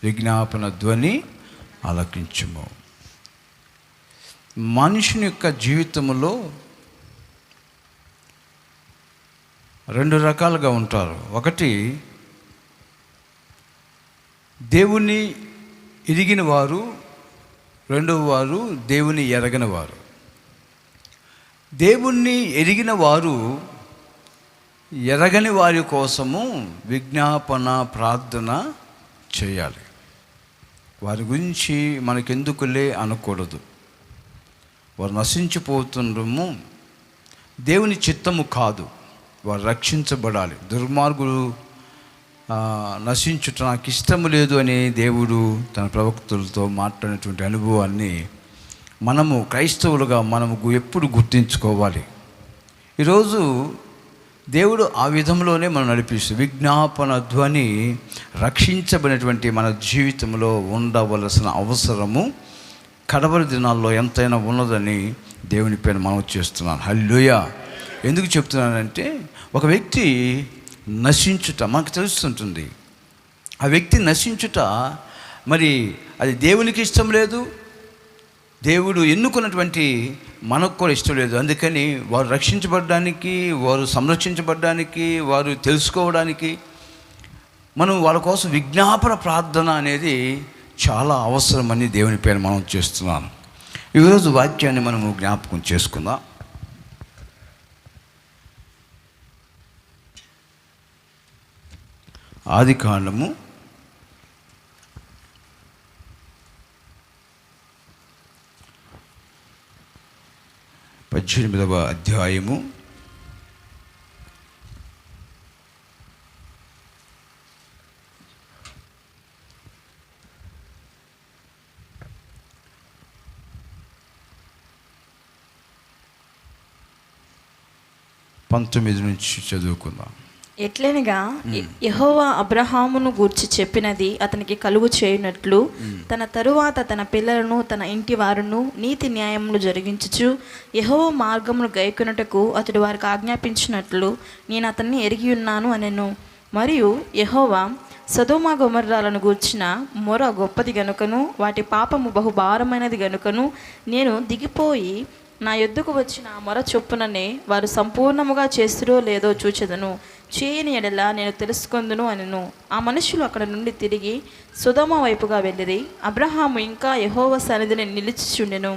విజ్ఞాపన ధ్వని ఆలకించుము. మనుషుని యొక్క జీవితంలో రెండు రకాలుగా ఉంటారు. ఒకటి దేవుణ్ణి ఎరిగిన వారు, రెండవ వారు దేవుని ఎరగని వారు. దేవుణ్ణి ఎరిగిన వారు ఎరగని వారి కోసము విజ్ఞాపన ప్రార్థన చేయాలి. వారి గురించి మనకెందుకులే అనకూడదు. వారు నశించిపోతుండము దేవుని చిత్తము కాదు, వారు రక్షించబడాలి. దుర్మార్గులు నశించుట నాకు ఇష్టము లేదు అని దేవుడు తన ప్రవక్తలతో మాట్లాడినటువంటి అనుభవాన్ని మనము క్రైస్తవులుగా మనము ఎప్పుడు గుర్తించుకోవాలి. ఈరోజు దేవుడు ఆ విధంలోనే మనం నడిపిస్తూ విజ్ఞాపన ధ్వని రక్షించబడినటువంటి మన జీవితంలో ఉండవలసిన అవసరము కడవరి దినాల్లో ఎంతైనా ఉన్నదని దేవుని పేరు మనం చేస్తున్నాను. హల్లెలూయా. ఎందుకు చెప్తున్నానంటే, ఒక వ్యక్తి నశించుట మనకు తెలుస్తుంటుంది. ఆ వ్యక్తి నశించుట మరి అది దేవునికి ఇష్టం లేదు, దేవుడు ఎన్నుకున్నటువంటి మనకు కూడా ఇష్టం లేదు. అందుకని వారు రక్షించబడడానికి, వారు సంరక్షించబడడానికి, వారు తెలుసుకోవడానికి మనం వాళ్ళ కోసం విజ్ఞాపన ప్రార్థన అనేది చాలా అవసరమని దేవుని పేరు మనం చేస్తున్నాను. ఈరోజు వాక్యాన్ని మనము జ్ఞాపకం చేసుకుందాం. ఆదికాండము 18వ అధ్యాయము 19 నుంచి చదువుకుందాం. ఎట్లనగా యెహోవా అబ్రహామును గూర్చి చెప్పినది అతనికి కలుగు చేయునట్లు తన తరువాత తన పిల్లలను తన ఇంటి వారును నీతి న్యాయములు జరిగించుచు యెహోవా మార్గమును గైకొనుటకు అతడు వారికి ఆజ్ఞాపించినట్లు నేను అతన్ని ఎరిగి ఉన్నాను అనెను. మరియు యెహోవా సొదొమ గొమొర్రాలను గూర్చిన మొర గొప్పది గనుకను వాటి పాపము బహుభారమైనది గనుకను నేను దిగిపోయి నా యొద్దకు వచ్చిన మొర చొప్పుననే వారు సంపూర్ణముగా చేస్తురో లేదో చూచెదను, చేయని ఎడల నేను తెలుసుకొందును అనెను. ఆ మనుషులు అక్కడ నుండి తిరిగి సొదొమ వైపుగా వెళ్ళిరి. అబ్రహాము ఇంకా యెహోవా సన్నిధిని నిలిచిచుండెను.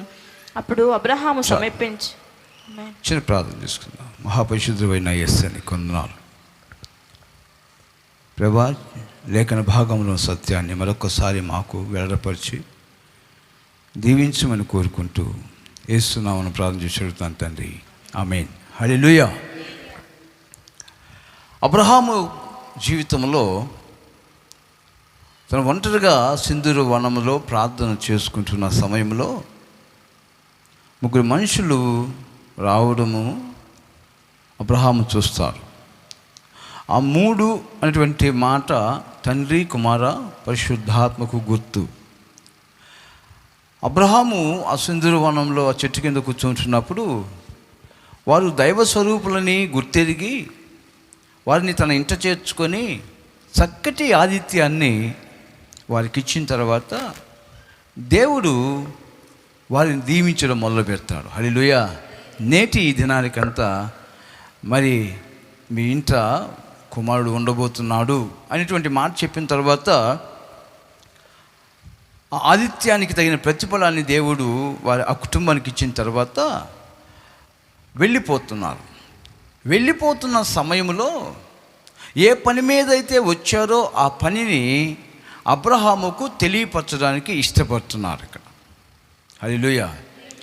అప్పుడు అబ్రహాము సమీపించి చిన్న ప్రార్థన చేసుకుందాం. మహాపరిశుద్ధుడైన యేసుని కొందనాలు ప్రభా, లేఖన భాగంలో సత్యాన్ని మరొకసారి మాకు వెల్లడిపరిచి దీవించమని కోరుకుంటూ యేసునామమున ప్రార్థన చేసి అడుగుతాను తండ్రి, ఆమేన్. హల్లెలూయా. అబ్రహాము జీవితంలో తన ఒంటరిగా సింధూర వనములో ప్రార్థన చేసుకుంటున్న సమయంలో ముగ్గురు మనుషులు రావడము అబ్రహాము చూస్తారు. ఆ మూడు అనేటువంటి మాట తండ్రి, కుమార, పరిశుద్ధాత్మకు గుర్తు. అబ్రహాము ఆ సింధూర వనంలో ఆ చెట్టు కింద కూర్చుంటున్నప్పుడు వారు దైవ స్వరూపులని గుర్తెరిగి వారిని తన ఇంట చేర్చుకొని చక్కటి ఆతిథ్యాన్ని వారికి ఇచ్చిన తర్వాత దేవుడు వారిని దీవించడం మొదలు పెడతాడు. హల్లెలూయా. నేటి ఈ దినానికంతా మరి మీ ఇంట కుమారుడు ఉండబోతున్నాడు అనేటువంటి మాట చెప్పిన తర్వాత ఆ ఆతిథ్యానికి తగిన ప్రతిఫలాన్ని దేవుడు వారి ఆ కుటుంబానికి ఇచ్చిన తర్వాత వెళ్ళిపోతున్నారు. వెళ్ళిపోతున్న సమయంలో ఏ పని మీద అయితే వచ్చారో ఆ పనిని అబ్రహాముకు తెలియపరచడానికి ఇష్టపడుతున్నారు. ఇక్కడ హల్లెలూయా.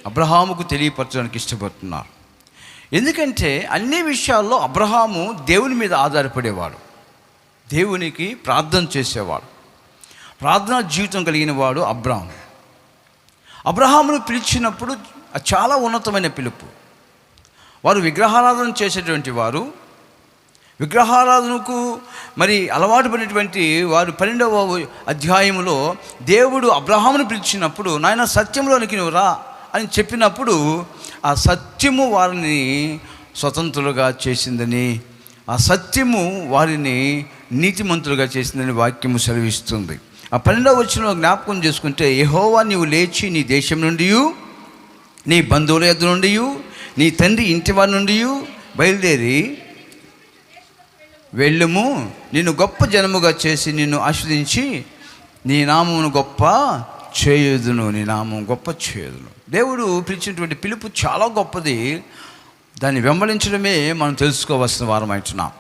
అబ్రహాముకు తెలియపరచడానికి ఇష్టపడుతున్నారు. ఎందుకంటే అన్ని విషయాల్లో అబ్రహాము దేవుని మీద ఆధారపడేవాడు, దేవునికి ప్రార్థన చేసేవాడు, ప్రార్థనా జీవితం కలిగిన వాడు అబ్రహాము. అబ్రహామును పిలిచినప్పుడు చాలా ఉన్నతమైన పిలుపు. వారు విగ్రహారాధన చేసేటువంటి వారు, విగ్రహారాధనకు మరి అలవాటు పడినటువంటి వారు 12వ అధ్యాయంలో దేవుడు అబ్రహామును పిలిచినప్పుడు నాయన సత్యంలోనికి నువ్వు రా అని చెప్పినప్పుడు ఆ సత్యము వారిని స్వతంత్రులుగా చేసిందని, ఆ సత్యము వారిని నీతిమంతులుగా చేసిందని వాక్యము సెలవిస్తుంది. ఆ 12వ వచనంలో జ్ఞాపకం చేసుకుంటే, యెహోవా నీవు లేచి నీ దేశం నుండి, నీ బంధువుల యొద్ద నుండి, నీ తండ్రి ఇంటి వారి నుండి బయలుదేరి వెళ్ళుము. నిన్ను గొప్ప జనముగా చేసి నిన్ను ఆశీర్వదించి నీ నామమును గొప్ప చేయుదును. నీ నామం గొప్ప చేయుదును. దేవుడు పిలిచినటువంటి పిలుపు చాలా గొప్పది. దాన్ని వెంబడించడమే మనం తెలుసుకోవాల్సిన వారమైంటున్నాం.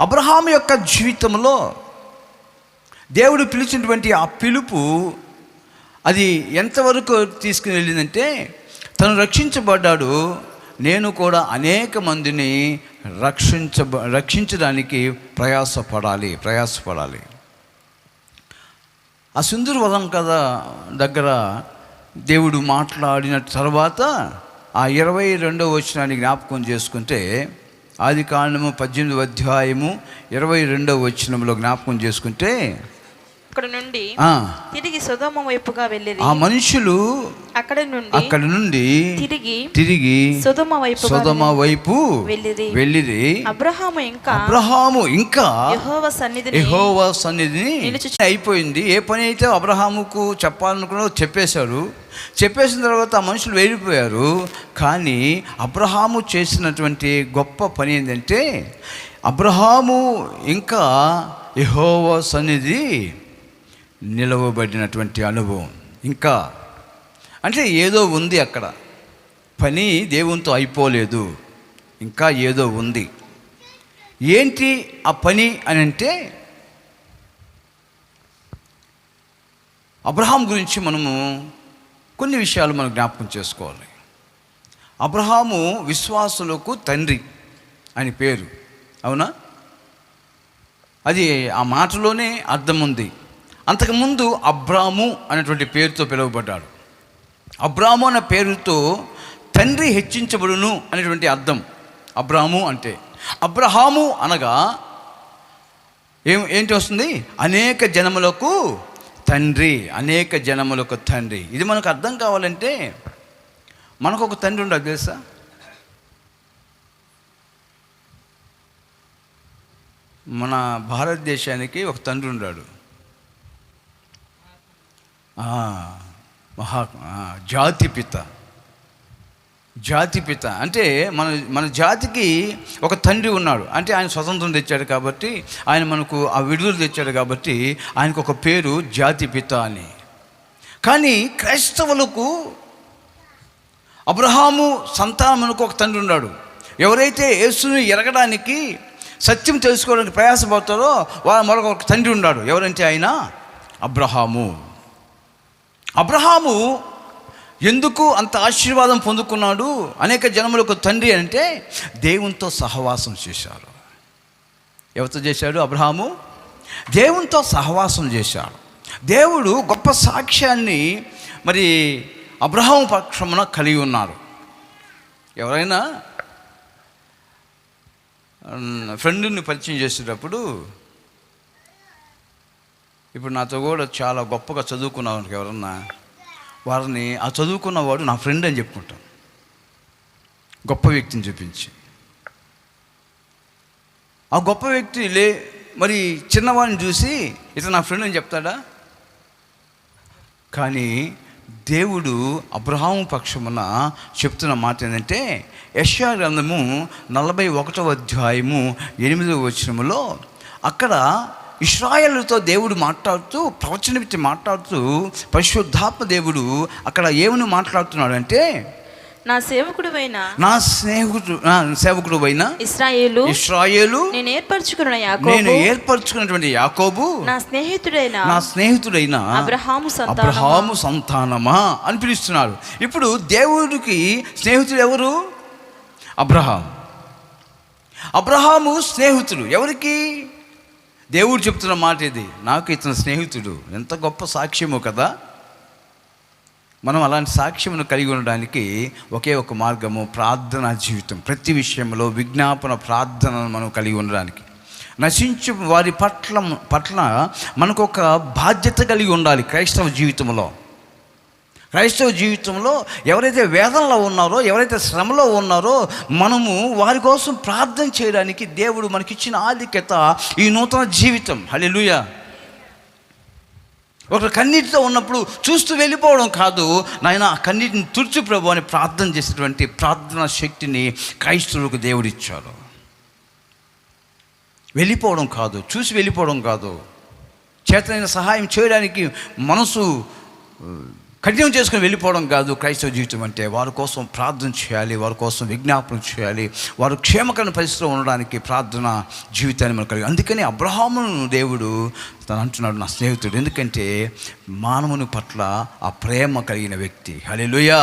అబ్రహాము యొక్క జీవితంలో దేవుడు పిలిచినటువంటి ఆ పిలుపు అది ఎంతవరకు తీసుకుని వెళ్ళిందంటే, తను రక్షించబడ్డాడు, నేను కూడా అనేక మందిని రక్షించడానికి ప్రయాసపడాలి. ఆ సింధూర వనం కథ దగ్గర దేవుడు మాట్లాడిన తర్వాత ఆ 22వ వచనాన్ని జ్ఞాపకం చేసుకుంటే, ఆదికాండము 18వ అధ్యాయము 22వ వచనంలో జ్ఞాపకం చేసుకుంటే, అక్కడ నుండి తిరిగి సొదొమ వైపుగా వెళ్ళిరి. ఆ మనుషులు అక్కడ నుండి తిరిగి సొదొమ వైపు వెళ్ళిరి. అబ్రహాము ఇంకా యెహోవా సన్నిధిని అయిపోయింది. ఏ పని అయితే అబ్రహాముకు చెప్పాలనుకున్నా చెప్పేసిన తర్వాత ఆ మనుషులు వెళ్ళిపోయారు. కానీ అబ్రహాము చేసినటువంటి గొప్ప పని ఏంటంటే, అబ్రహాము ఇంకా యెహోవా సన్నిధి నిలవబడినటువంటి అనుభవం. ఇంకా అంటే ఏదో ఉంది అక్కడ, పని దేవునితో అయిపోలేదు, ఇంకా ఏదో ఉంది. ఏంటి ఆ పని అని అంటే, అబ్రహాం గురించి మనము కొన్ని విషయాలు మనం జ్ఞాపకం చేసుకోవాలి. అబ్రహాము విశ్వాసులకు తండ్రి అని పేరు, అవునా? అది ఆ మాటలోనే అర్థం ఉంది. అంతకుముందు అబ్రాము అనేటువంటి పేరుతో పిలువబడ్డాడు. అబ్రాము అనే పేరుతో తండ్రి హెచ్చించబడును అనేటువంటి అర్థం అబ్రాము అంటే. అబ్రహాము అనగా ఏంటి వస్తుంది? అనేక జనములకు తండ్రి, అనేక జనములకు తండ్రి. ఇది మనకు అర్థం కావాలంటే మనకు ఒక తండ్రి ఉండదు, తెలుసా? మన భారతదేశానికి ఒక తండ్రి ఉన్నాడు, జాతిపిత. అంటే మన జాతికి ఒక తండ్రి ఉన్నాడు. అంటే ఆయన స్వతంత్రం తెచ్చాడు కాబట్టి, ఆయన మనకు ఆ విడుదల తెచ్చాడు కాబట్టి ఆయనకు ఒక పేరు జాతిపిత అని. కానీ క్రైస్తవులకు అబ్రహాము సంతానమునకు ఒక తండ్రి ఉన్నాడు. ఎవరైతే యేసుని ఎరగడానికి, సత్యం తెలుసుకోవడానికి ప్రయాసపడతారో వాళ్ళ మరొక తండ్రి ఉన్నాడు. ఎవరంటే ఆయన అబ్రహాము ఎందుకు అంత ఆశీర్వాదం పొందుకున్నాడు, అనేక జనములకు తండ్రి అంటే, దేవునితో సహవాసం చేశాడు. ఎవరితో చేశాడు? అబ్రహాము దేవునితో సహవాసం చేశాడు. దేవుడు గొప్ప సాక్ష్యాన్ని మరి అబ్రహాము పక్షమున కలిగి ఉన్నారు. ఎవరైనా ఫ్రెండ్ని పరిచయం చేసేటప్పుడు, ఇప్పుడు నాతో కూడా చాలా గొప్పగా చదువుకున్నవాడికి ఎవరన్నా వారిని, ఆ చదువుకున్నవాడు నా ఫ్రెండ్ అని చెప్పుకుంటాను, గొప్ప వ్యక్తిని చూపించి. ఆ గొప్ప వ్యక్తి మరి చిన్నవాడిని చూసి ఇతను నా ఫ్రెండ్ అని చెప్తాడా? కానీ దేవుడు అబ్రహాము పక్షమున చెప్తున్న మాట ఏంటంటే, యెషయా గ్రంథము 41వ అధ్యాయము 8వ వచనములో అక్కడ ఇశ్రాయేలుతో దేవుడు మాట్లాడుతూ, ప్రవచనమిచ్చి మాట్లాడుతూ, పరిశుద్ధాత్మ దేవుడు అక్కడ ఏమని మాట్లాడుతున్నాడు అంటే, నా సేవకుడువైన ఇశ్రాయేలు నేను ఏర్పరచుకున్నటువంటి యాకోబు నా స్నేహితుడైన అబ్రహాము సంతానమా అని పిలుస్తున్నారు. ఇప్పుడు దేవుడికి స్నేహితుడు ఎవరు? అబ్రహాము స్నేహితుడు ఎవరికి? దేవుడు చెప్తున్న మాట ఇది, నాకు ఇతను స్నేహితుడు. ఎంత గొప్ప సాక్ష్యమో కదా. మనం అలాంటి సాక్ష్యమును కలిగి ఉండడానికి ఒకే ఒక మార్గము ప్రార్థనా జీవితం. ప్రతి విషయంలో విజ్ఞాపన ప్రార్థనను మనం కలిగి ఉండడానికి, నశించు వారి పట్ల మనకు ఒక బాధ్యత కలిగి ఉండాలి. క్రైస్తవ జీవితంలో ఎవరైతే వేదనలో ఉన్నారో, ఎవరైతే శ్రమలో ఉన్నారో, మనము వారి కోసం ప్రార్థన చేయడానికి దేవుడు మనకిచ్చిన ఆధిక్యత ఈ నూతన జీవితం. హల్లెలూయా. ఒకరు కన్నీటితో ఉన్నప్పుడు చూస్తూ వెళ్ళిపోవడం కాదు, నాయన ఆ కన్నీటిని తుడుచు ప్రభు అని ప్రార్థన చేసేటువంటి ప్రార్థనా శక్తిని క్రైస్తవులకు దేవుడిచ్చాడు. వెళ్ళిపోవడం కాదు, చూసి వెళ్ళిపోవడం కాదు, చేతనైన సహాయం చేయడానికి మనసు కఠినం చేసుకుని వెళ్ళిపోవడం కాదు. క్రైస్తవ జీవితం అంటే వారి కోసం ప్రార్థన చేయాలి, వారి కోసం విజ్ఞాపన చేయాలి, వారు క్షేమకరమైన పరిస్థితిలో ఉండడానికి ప్రార్థన జీవితాన్ని మనకు కలిగి. అందుకని అబ్రహామును దేవుడు తను అంటున్నాడు నా స్నేహితుడు, ఎందుకంటే మానవుని పట్ల ఆ ప్రేమ కలిగిన వ్యక్తి. హల్లెలూయా.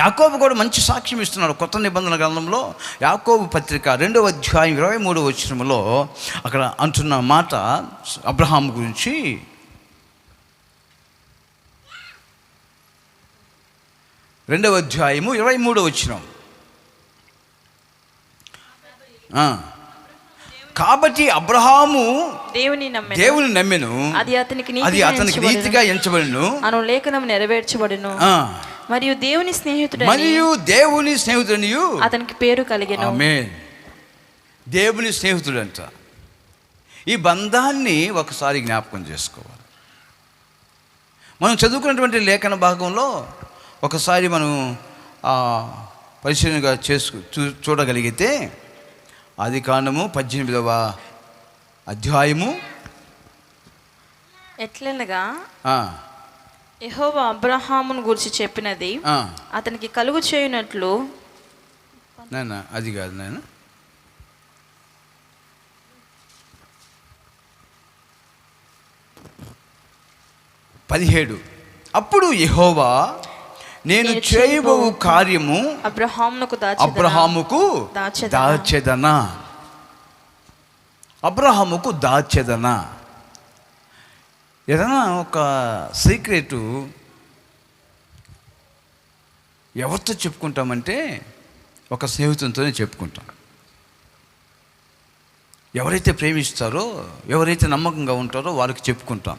యాకోబు కూడా మంచి సాక్ష్యం ఇస్తున్నాడు కొత్త నిబంధన గ్రంథంలో. యాకోబు పత్రిక 2వ అధ్యాయం 23వ వచనంలో అక్కడ అంటున్న మాట అబ్రహాం గురించి. 2వ అధ్యాయము 23వ వచనం. కాబట్టి అబ్రహాము దేవుని నమ్మెను, అది అతనికి నీతిగా ఎంచబడును అను లేఖనం నెరవేర్చబడును. మరియు దేవుని స్నేహితుడని అతనికి పేరు కలిగెను. ఆమేన్. దేవుని స్నేహితుడు అంట. ఈ బంధాన్ని ఒకసారి జ్ఞాపకం చేసుకోవాలి. మనం చదువుకున్నటువంటి లేఖన భాగంలో ఒకసారి మనం పరిశీలనగా చూడగలిగితే ఆదికాండము 18వ అధ్యాయము. ఎట్లనగా యెహోవా అబ్రహామును గురించి చెప్పినది అతనికి కలుగు చేయునట్లు. నాన్న అది కాదు నాన్న, 17. అప్పుడు యెహోవా నేను చేయబోవు కార్యము అబ్రహాముకు దాచెదనా. అబ్రహాముకు దాచెదనా. ఏదైనా ఒక సీక్రెటు ఎవరితో చెప్పుకుంటామంటే ఒక స్నేహితునితోనే చెప్పుకుంటాం. ఎవరైతే ప్రేమిస్తారో, ఎవరైతే నమ్మకంగా ఉంటారో వారికి చెప్పుకుంటాం.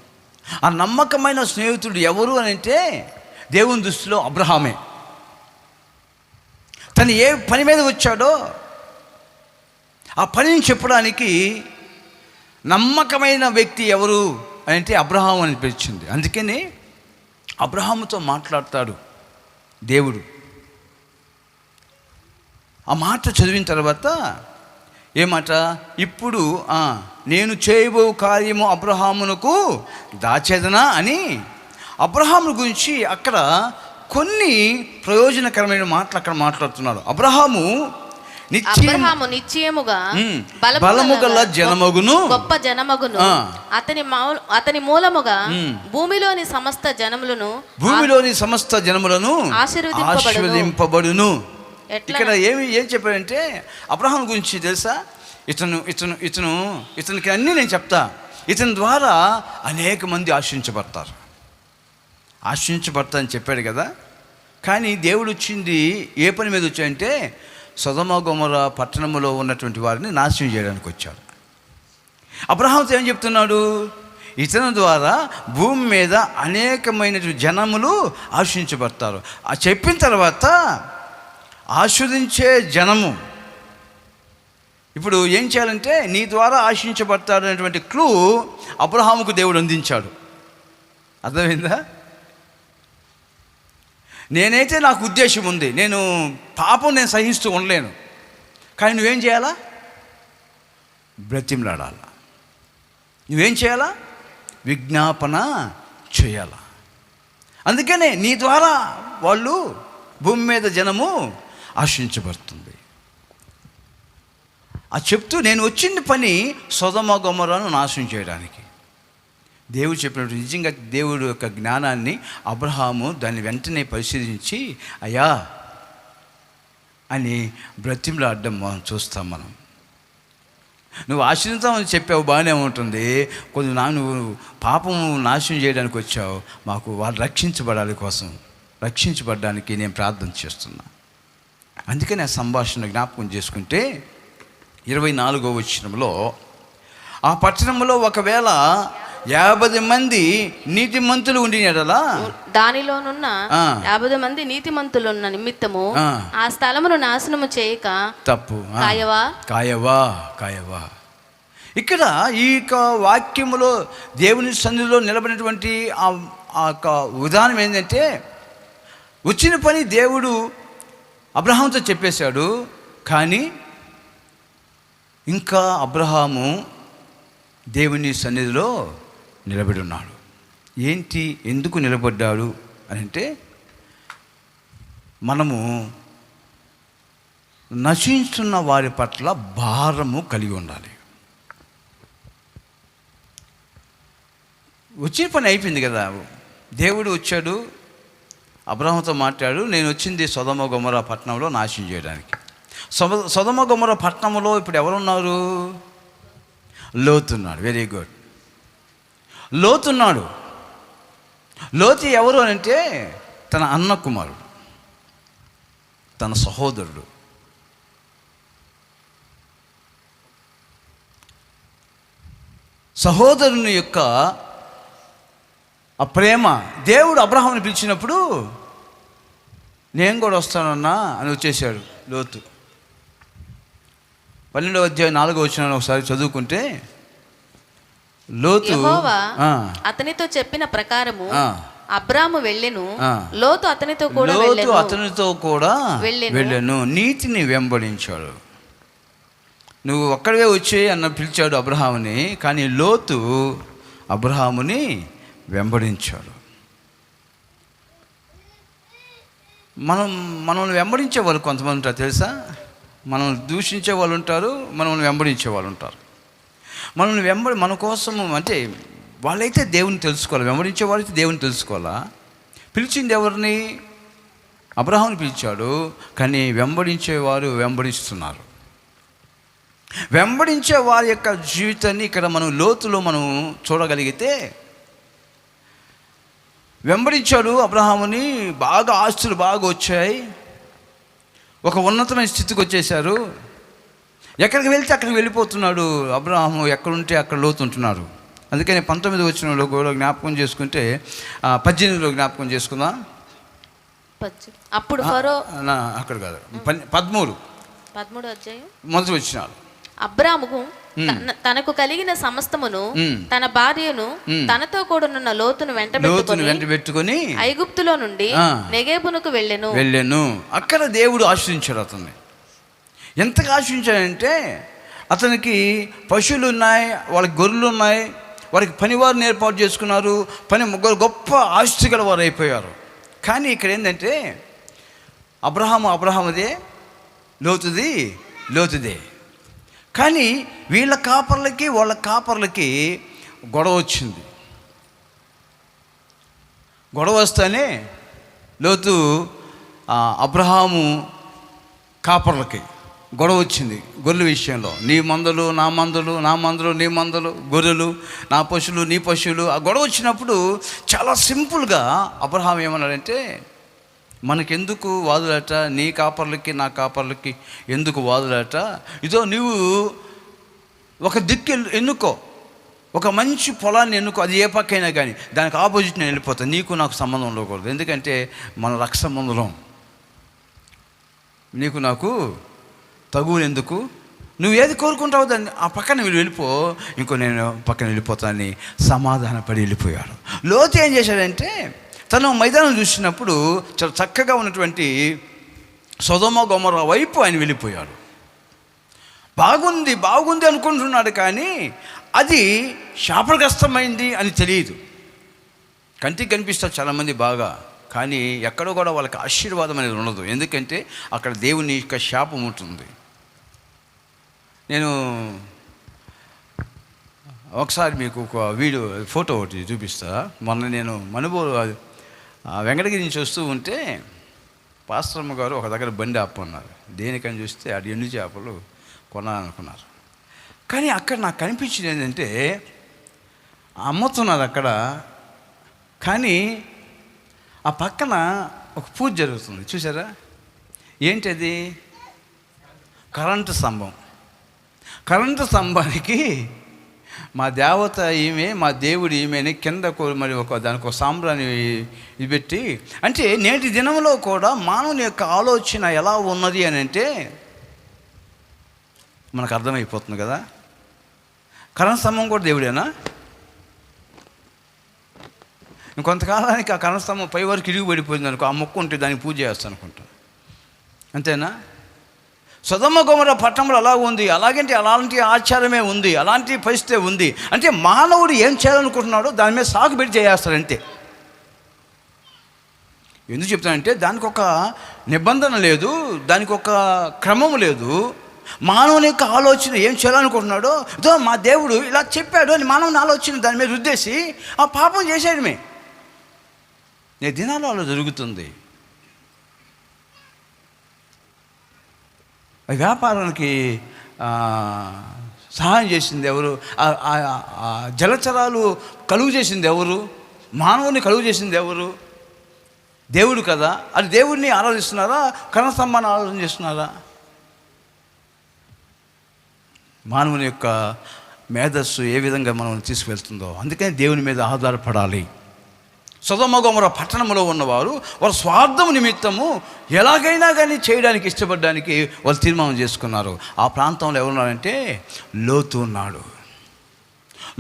ఆ నమ్మకమైన స్నేహితుడు ఎవరు అని అంటే దేవుని దృష్టిలో అబ్రహామే. తను ఏ పని మీద వచ్చాడో ఆ పనిని చెప్పడానికి నమ్మకమైన వ్యక్తి ఎవరు అని అంటే అబ్రహాం అని పిలిచింది. అందుకని అబ్రహాముతో మాట్లాడతాడు దేవుడు. ఆ మాట చదివిన తర్వాత ఏమాట, ఇప్పుడు నేను చేయబో కార్యము అబ్రహామునకు దాచేదనా అని అబ్రహాము గురించి అక్కడ కొన్ని ప్రయోజనకరమైన మాటలు అక్కడ మాట్లాడుతున్నాడు. అబ్రహాము నిశ్చయముగా బలము గల జనమగును, గొప్ప జనమగును. అతని మూలముగా భూమిలోని సమస్త జనములను ఆశీర్వదింపబడును. ఇక్కడ ఏం చెప్పాడంటే అబ్రహాం గురించి తెలుసా, ఇతనికి అన్నీ నేను చెప్తా, ఇతని ద్వారా అనేక మంది ఆశ్రయించబడతారు అని చెప్పాడు కదా. కానీ దేవుడు వచ్చింది ఏ పని మీద వచ్చాయంటే సొదొమ గొమొర్ర పట్టణంలో ఉన్నటువంటి వారిని నాశనం చేయడానికి వచ్చాడు. అబ్రహాంతో ఏం చెప్తున్నాడు, ఇతని ద్వారా భూమి మీద అనేకమైన జనములు ఆశ్రయించబడతారు. ఆ చెప్పిన తర్వాత ఆశ్రదించే జనము ఇప్పుడు ఏం చేయాలంటే నీ ద్వారా ఆశించబడతాడు అనేటువంటి క్లూ అబ్రహాముకు దేవుడు అందించాడు. అర్థమైందా? నేనైతే నాకు ఉద్దేశం ఉంది, నేను పాపం నేను సహిస్తూ ఉండలేను, కానీ నువ్వేం చేయాలా, బ్రతిమలాడాలా, నువ్వేం చేయాలా, విజ్ఞాపన చేయాలా. అందుకనే నీ ద్వారా వాళ్ళు భూమి మీద జనము ఆశించబడుతుంది. అది చెప్తూ నేను వచ్చిన పని సొదొమ గొమొర్రను నాశనం చేయడానికి. దేవుడు చెప్పినట్టు నిజంగా దేవుడు యొక్క జ్ఞానాన్ని అబ్రహాము దాన్ని వెంటనే పరిశీలించి అయ్యా అని బ్రతిమలాడడం మనం చూస్తాం. నువ్వు ఆశ్రయించామని చెప్పావు, బాగానే ఉంటుంది, కొంచెం నువ్వు పాపం నాశనం చేయడానికి వచ్చావు, మాకు వాళ్ళు రక్షించబడడానికి నేను ప్రార్థన చేస్తున్నా. అందుకని ఆ సంభాషణ జ్ఞాపకం చేసుకుంటే 24వ వచనంలో ఆ పట్టణంలో ఒకవేళ 50 మంది నీతిమంతులు ఉండిన యెడల దానిలోనున్న 50 మంది నీతిమంతులున్న నిమిత్తము ఆ స్థలమును నాశనము చేయక తప్పు కాయవా. ఇక్కడ ఈ యొక్క వాక్యములో దేవుని సన్నిధిలో నిలబడినటువంటి ఆ యొక్క విధానం ఏంటంటే, వచ్చిన పని దేవుడు అబ్రహాముతో చెప్పేశాడు, కానీ ఇంకా అబ్రహాము దేవుని సన్నిధిలో నిలబడి ఉన్నాడు. ఏంటి, ఎందుకు నిలబడ్డాడు అని అంటే, మనము నశించున్న వారి పట్ల భారము కలిగి ఉండాలి. వచ్చిన పని అయిపోయింది కదా, దేవుడు వచ్చాడు, అబ్రహాముతో మాట్లాడు, నేను వచ్చింది సొదొమ గొమొర్రా పట్టణంలో నాశనం చేయడానికి. సొదొమ గొమొర్రా పట్టణంలో ఇప్పుడు ఎవరున్నారు? లోతున్నాడు. వెరీ గుడ్, లోతున్నాడు. లోతు ఎవరు అని అంటే, తన అన్న కుమారుడు, తన సహోదరుడు. సహోదరుని యొక్క ఆ ప్రేమ, దేవుడు అబ్రహాముని పిలిచినప్పుడు నేను కూడా వస్తానన్నా అని వచ్చేసాడు లోతు. 12వ అధ్యాయం 4వ వచనాన్ని ఒకసారి చదువుకుంటే, లోతు యెహోవా అతనితో చెప్పిన ప్రకారము అబ్రాము వెళ్ళెను, లోతు అతనితో కూడా వెళ్ళెను, నీతిని వెంబడించాడు. నువ్వు ఒక్కడివే వచ్చి అన్న పిలిచాడు అబ్రహాముని, కానీ లోతు అబ్రహాముని వెంబడించాడు. మనల్ని వెంబడించే వాళ్ళు కొంతమంది ఉంటారు తెలుసా? మనల్ని దూషించే వాళ్ళు ఉంటారు, మనల్ని వెంబడించే వాళ్ళు ఉంటారు. మన కోసము అంటే వాళ్ళైతే దేవుని తెలుసుకోవాలి, వెంబడించే వాళ్ళైతే దేవుని తెలుసుకోవాలా. పిలిచింది ఎవరిని? అబ్రహాముని పిలిచాడు, కానీ వెంబడించేవారు వెంబడిస్తున్నారు. వెంబడించే వారి యొక్క జీవితాన్ని ఇక్కడ మనం లోతులో మనం చూడగలిగితే, వెంబడించాడు అబ్రహాముని, బాగా ఆస్తులు బాగా వచ్చాయి, ఒక ఉన్నతమైన స్థితికి వచ్చేశారు. ఎక్కడికి వెళ్తే అక్కడికి వెళ్ళిపోతున్నాడు అబ్రహాము, ఎక్కడుంటే అక్కడ లోతు ఉంటున్నారు. అందుకని 19 వచనంలో కూడా జ్ఞాపకం చేసుకుంటే, 18లో జ్ఞాపకం చేసుకుందాం. అప్పుడు ఫరో, అక్కడ కాదు, 13 అధ్యాయం మొదటి వచనాలు. అబ్రాముకు తనకు కలిగిన సమస్తమును, తన భార్యను, తనతో కూడానున్న లోతును వెంటబెట్టుకొని ఐగుప్తులో నుండి నెగేబునకు వెళ్ళెను. అక్కడ దేవుడు ఆశ్రయించాడు అతన్ని. ఎంతగా ఆశ్రయించాడంటే, అతనికి పశువులు ఉన్నాయి, వాళ్ళకి గొర్రెలు ఉన్నాయి, వారికి పనివారిని ఏర్పాటు చేసుకున్నారు, గొప్ప ఆస్తి గల వారు అయిపోయారు. కానీ ఇక్కడ ఏంటంటే, అబ్రహాముదే, లోతుదే. కానీ వీళ్ళ కాపర్లకి వాళ్ళ కాపర్లకి గొడవ వచ్చింది. గొడవ వస్తేనే లోతు అబ్రహాము కాపర్లకి గొడవ వచ్చింది గొర్రెల విషయంలో. నీ మందలు నా మందలు, నా మందలు నీ మందలు, గొర్రెలు నా పశువులు నీ పశువులు. ఆ గొడవ వచ్చినప్పుడు చాలా సింపుల్గా అబ్రహాం ఏమన్నాడంటే, మనకెందుకు వాదులాట, నీ కాపర్లకి నా కాపర్లకి ఎందుకు వాదులాట, ఇదో నువ్వు ఒక దిక్కు ఎన్నుకో, ఒక మంచి పొలాన్ని ఎన్నుకో, అది ఏ పక్కైనా కానీ దానికి ఆపోజిట్ నేను వెళ్ళిపోతాను, నీకు నాకు సంబంధం ఉండకూడదు, ఎందుకంటే మన రక్ష సంబంధం, నీకు నాకు తగువులు ఎందుకు, నువ్వు ఏది కోరుకుంటావు దాన్ని ఆ పక్కన వీళ్ళు వెళ్ళిపో, ఇంకో నేను పక్కన వెళ్ళిపోతానని సమాధానపడి వెళ్ళిపోయాడు. లోతు ఏం చేశాడంటే, తను మైదానం చూసినప్పుడు చాలా చక్కగా ఉన్నటువంటి సొదొమ గొమొర్రా వైపు ఆయన వెళ్ళిపోయాడు. బాగుంది అనుకుంటున్నాడు, కానీ అది శాపగ్రస్తమైంది అని తెలియదు. కంటికి కనిపిస్తారు చాలామంది బాగా, కానీ ఎక్కడో కూడా వాళ్ళకి ఆశీర్వాదం అనేది ఉండదు. ఎందుకంటే అక్కడ దేవుని యొక్క శాపం ఉంటుంది. నేను ఒకసారి మీకు ఒక ఫోటో ఒకటి చూపిస్తా. మొన్న నేను వెంకటగిరి నుంచి వస్తూ ఉంటే పాస్టర్మ్మ గారు ఒక దగ్గర బండి ఆపన్నారు. దేనికని చూస్తే అది ఎండు చేపలు కొనాలనుకున్నారు. కానీ అక్కడ నాకు కనిపించింది ఏంటంటే, అమ్ముతున్నారు అక్కడ, కానీ ఆ పక్కన ఒక పూజ జరుగుతుంది చూసారా? ఏంటది? కరెంటు స్తంభానికి మా దేవత ఈమె, మా దేవుడు ఈమెని కింద మరి దానికి ఒక సాంబ్రాన్ని ఇది పెట్టి, అంటే నేటి దినంలో కూడా మానవుని యొక్క ఆలోచన ఎలా ఉన్నది అని అంటే మనకు అర్థమైపోతుంది కదా. కరెంట్ స్తంభం కూడా దేవుడేనా? ఇంకొంతకాలానికి ఆ కరెంట్ స్తంభం పై వరకు ఇరుగు పడిపోయింది అనుకో, ఆ మొక్కు ఉంటే దానికి పూజ చేస్తాను అనుకుంటా. అంతేనా? సొదొమ గొమొర్రా పట్టణంలో అలా ఉంది. అలాగంటే అలాంటి ఆచారమే ఉంది, అలాంటి పరిస్థితి ఉంది. అంటే మానవుడు ఏం చేయాలనుకుంటున్నాడో దాని మీద సాగు పెట్టి చేస్తాడు అంతే. ఎందుకు చెప్తానంటే దానికి ఒక నిబంధన లేదు, దానికి ఒక క్రమం లేదు. మానవుని యొక్క ఆలోచన ఏం చేయాలనుకుంటున్నాడో, ఇదో మా దేవుడు ఇలా చెప్పాడు అని మానవుని ఆలోచన దాని మీద రుద్దేసి ఆ పాపం చేసేయడమే. నే దినాలు అలా జరుగుతుంది. వ్యాపారానికి సహాయం చేసింది ఎవరు? జలచరాలు కలుగు చేసింది ఎవరు? మానవుని కలుగు చేసింది ఎవరు? దేవుడు కదా. అది దేవుడిని ఆరాధిస్తున్నారా, కరెంట్ స్తంభాన్ని ఆరాధన చేస్తున్నారా? మానవుని యొక్క మేధస్సు ఏ విధంగా మనం తీసుకువెళ్తుందో, అందుకని దేవుని మీద ఆధారపడాలి. సొదొమ గొమొర్రా పట్టణంలో ఉన్నవారు వారి స్వార్థం నిమిత్తము ఎలాగైనా కానీ చేయడానికి ఇష్టపడడానికి వాళ్ళు తీర్మానం చేసుకున్నారు. ఆ ప్రాంతంలో ఎవరున్నారంటే లోతు ఉన్నాడు.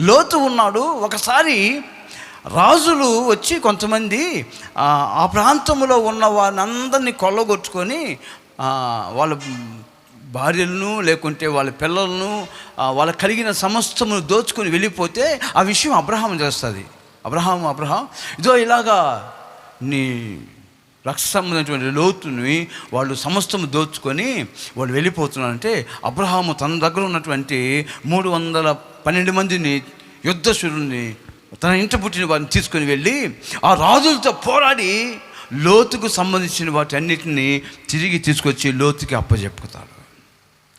లోతు ఉన్నాడు. ఒకసారి రాజులు వచ్చి కొంతమంది ఆ ప్రాంతంలో ఉన్న వారిని అందరినీ కొల్లగొట్టుకొని వాళ్ళ భార్యలను లేకుంటే వాళ్ళ పిల్లలను వాళ్ళ కలిగిన సమస్తమును దోచుకొని వెళ్ళిపోతే ఆ విషయం అబ్రహాం చేస్తుంది. అబ్రహాం ఇదో ఇలాగా నీ రక్ష సంబంధించినటువంటి లోతుని వాళ్ళు సమస్తము దోచుకొని వాళ్ళు వెళ్ళిపోతున్నారంటే అబ్రహాము తన దగ్గర ఉన్నటువంటి 312 మందిని యుద్ధశూరుల్ని తన ఇంట పుట్టిన వారిని తీసుకొని వెళ్ళి ఆ రాజులతో పోరాడి లోతుకు సంబంధించిన వాటి అన్నిటిని తిరిగి తీసుకొచ్చి లోతుకి అప్పచెప్పుతాడు.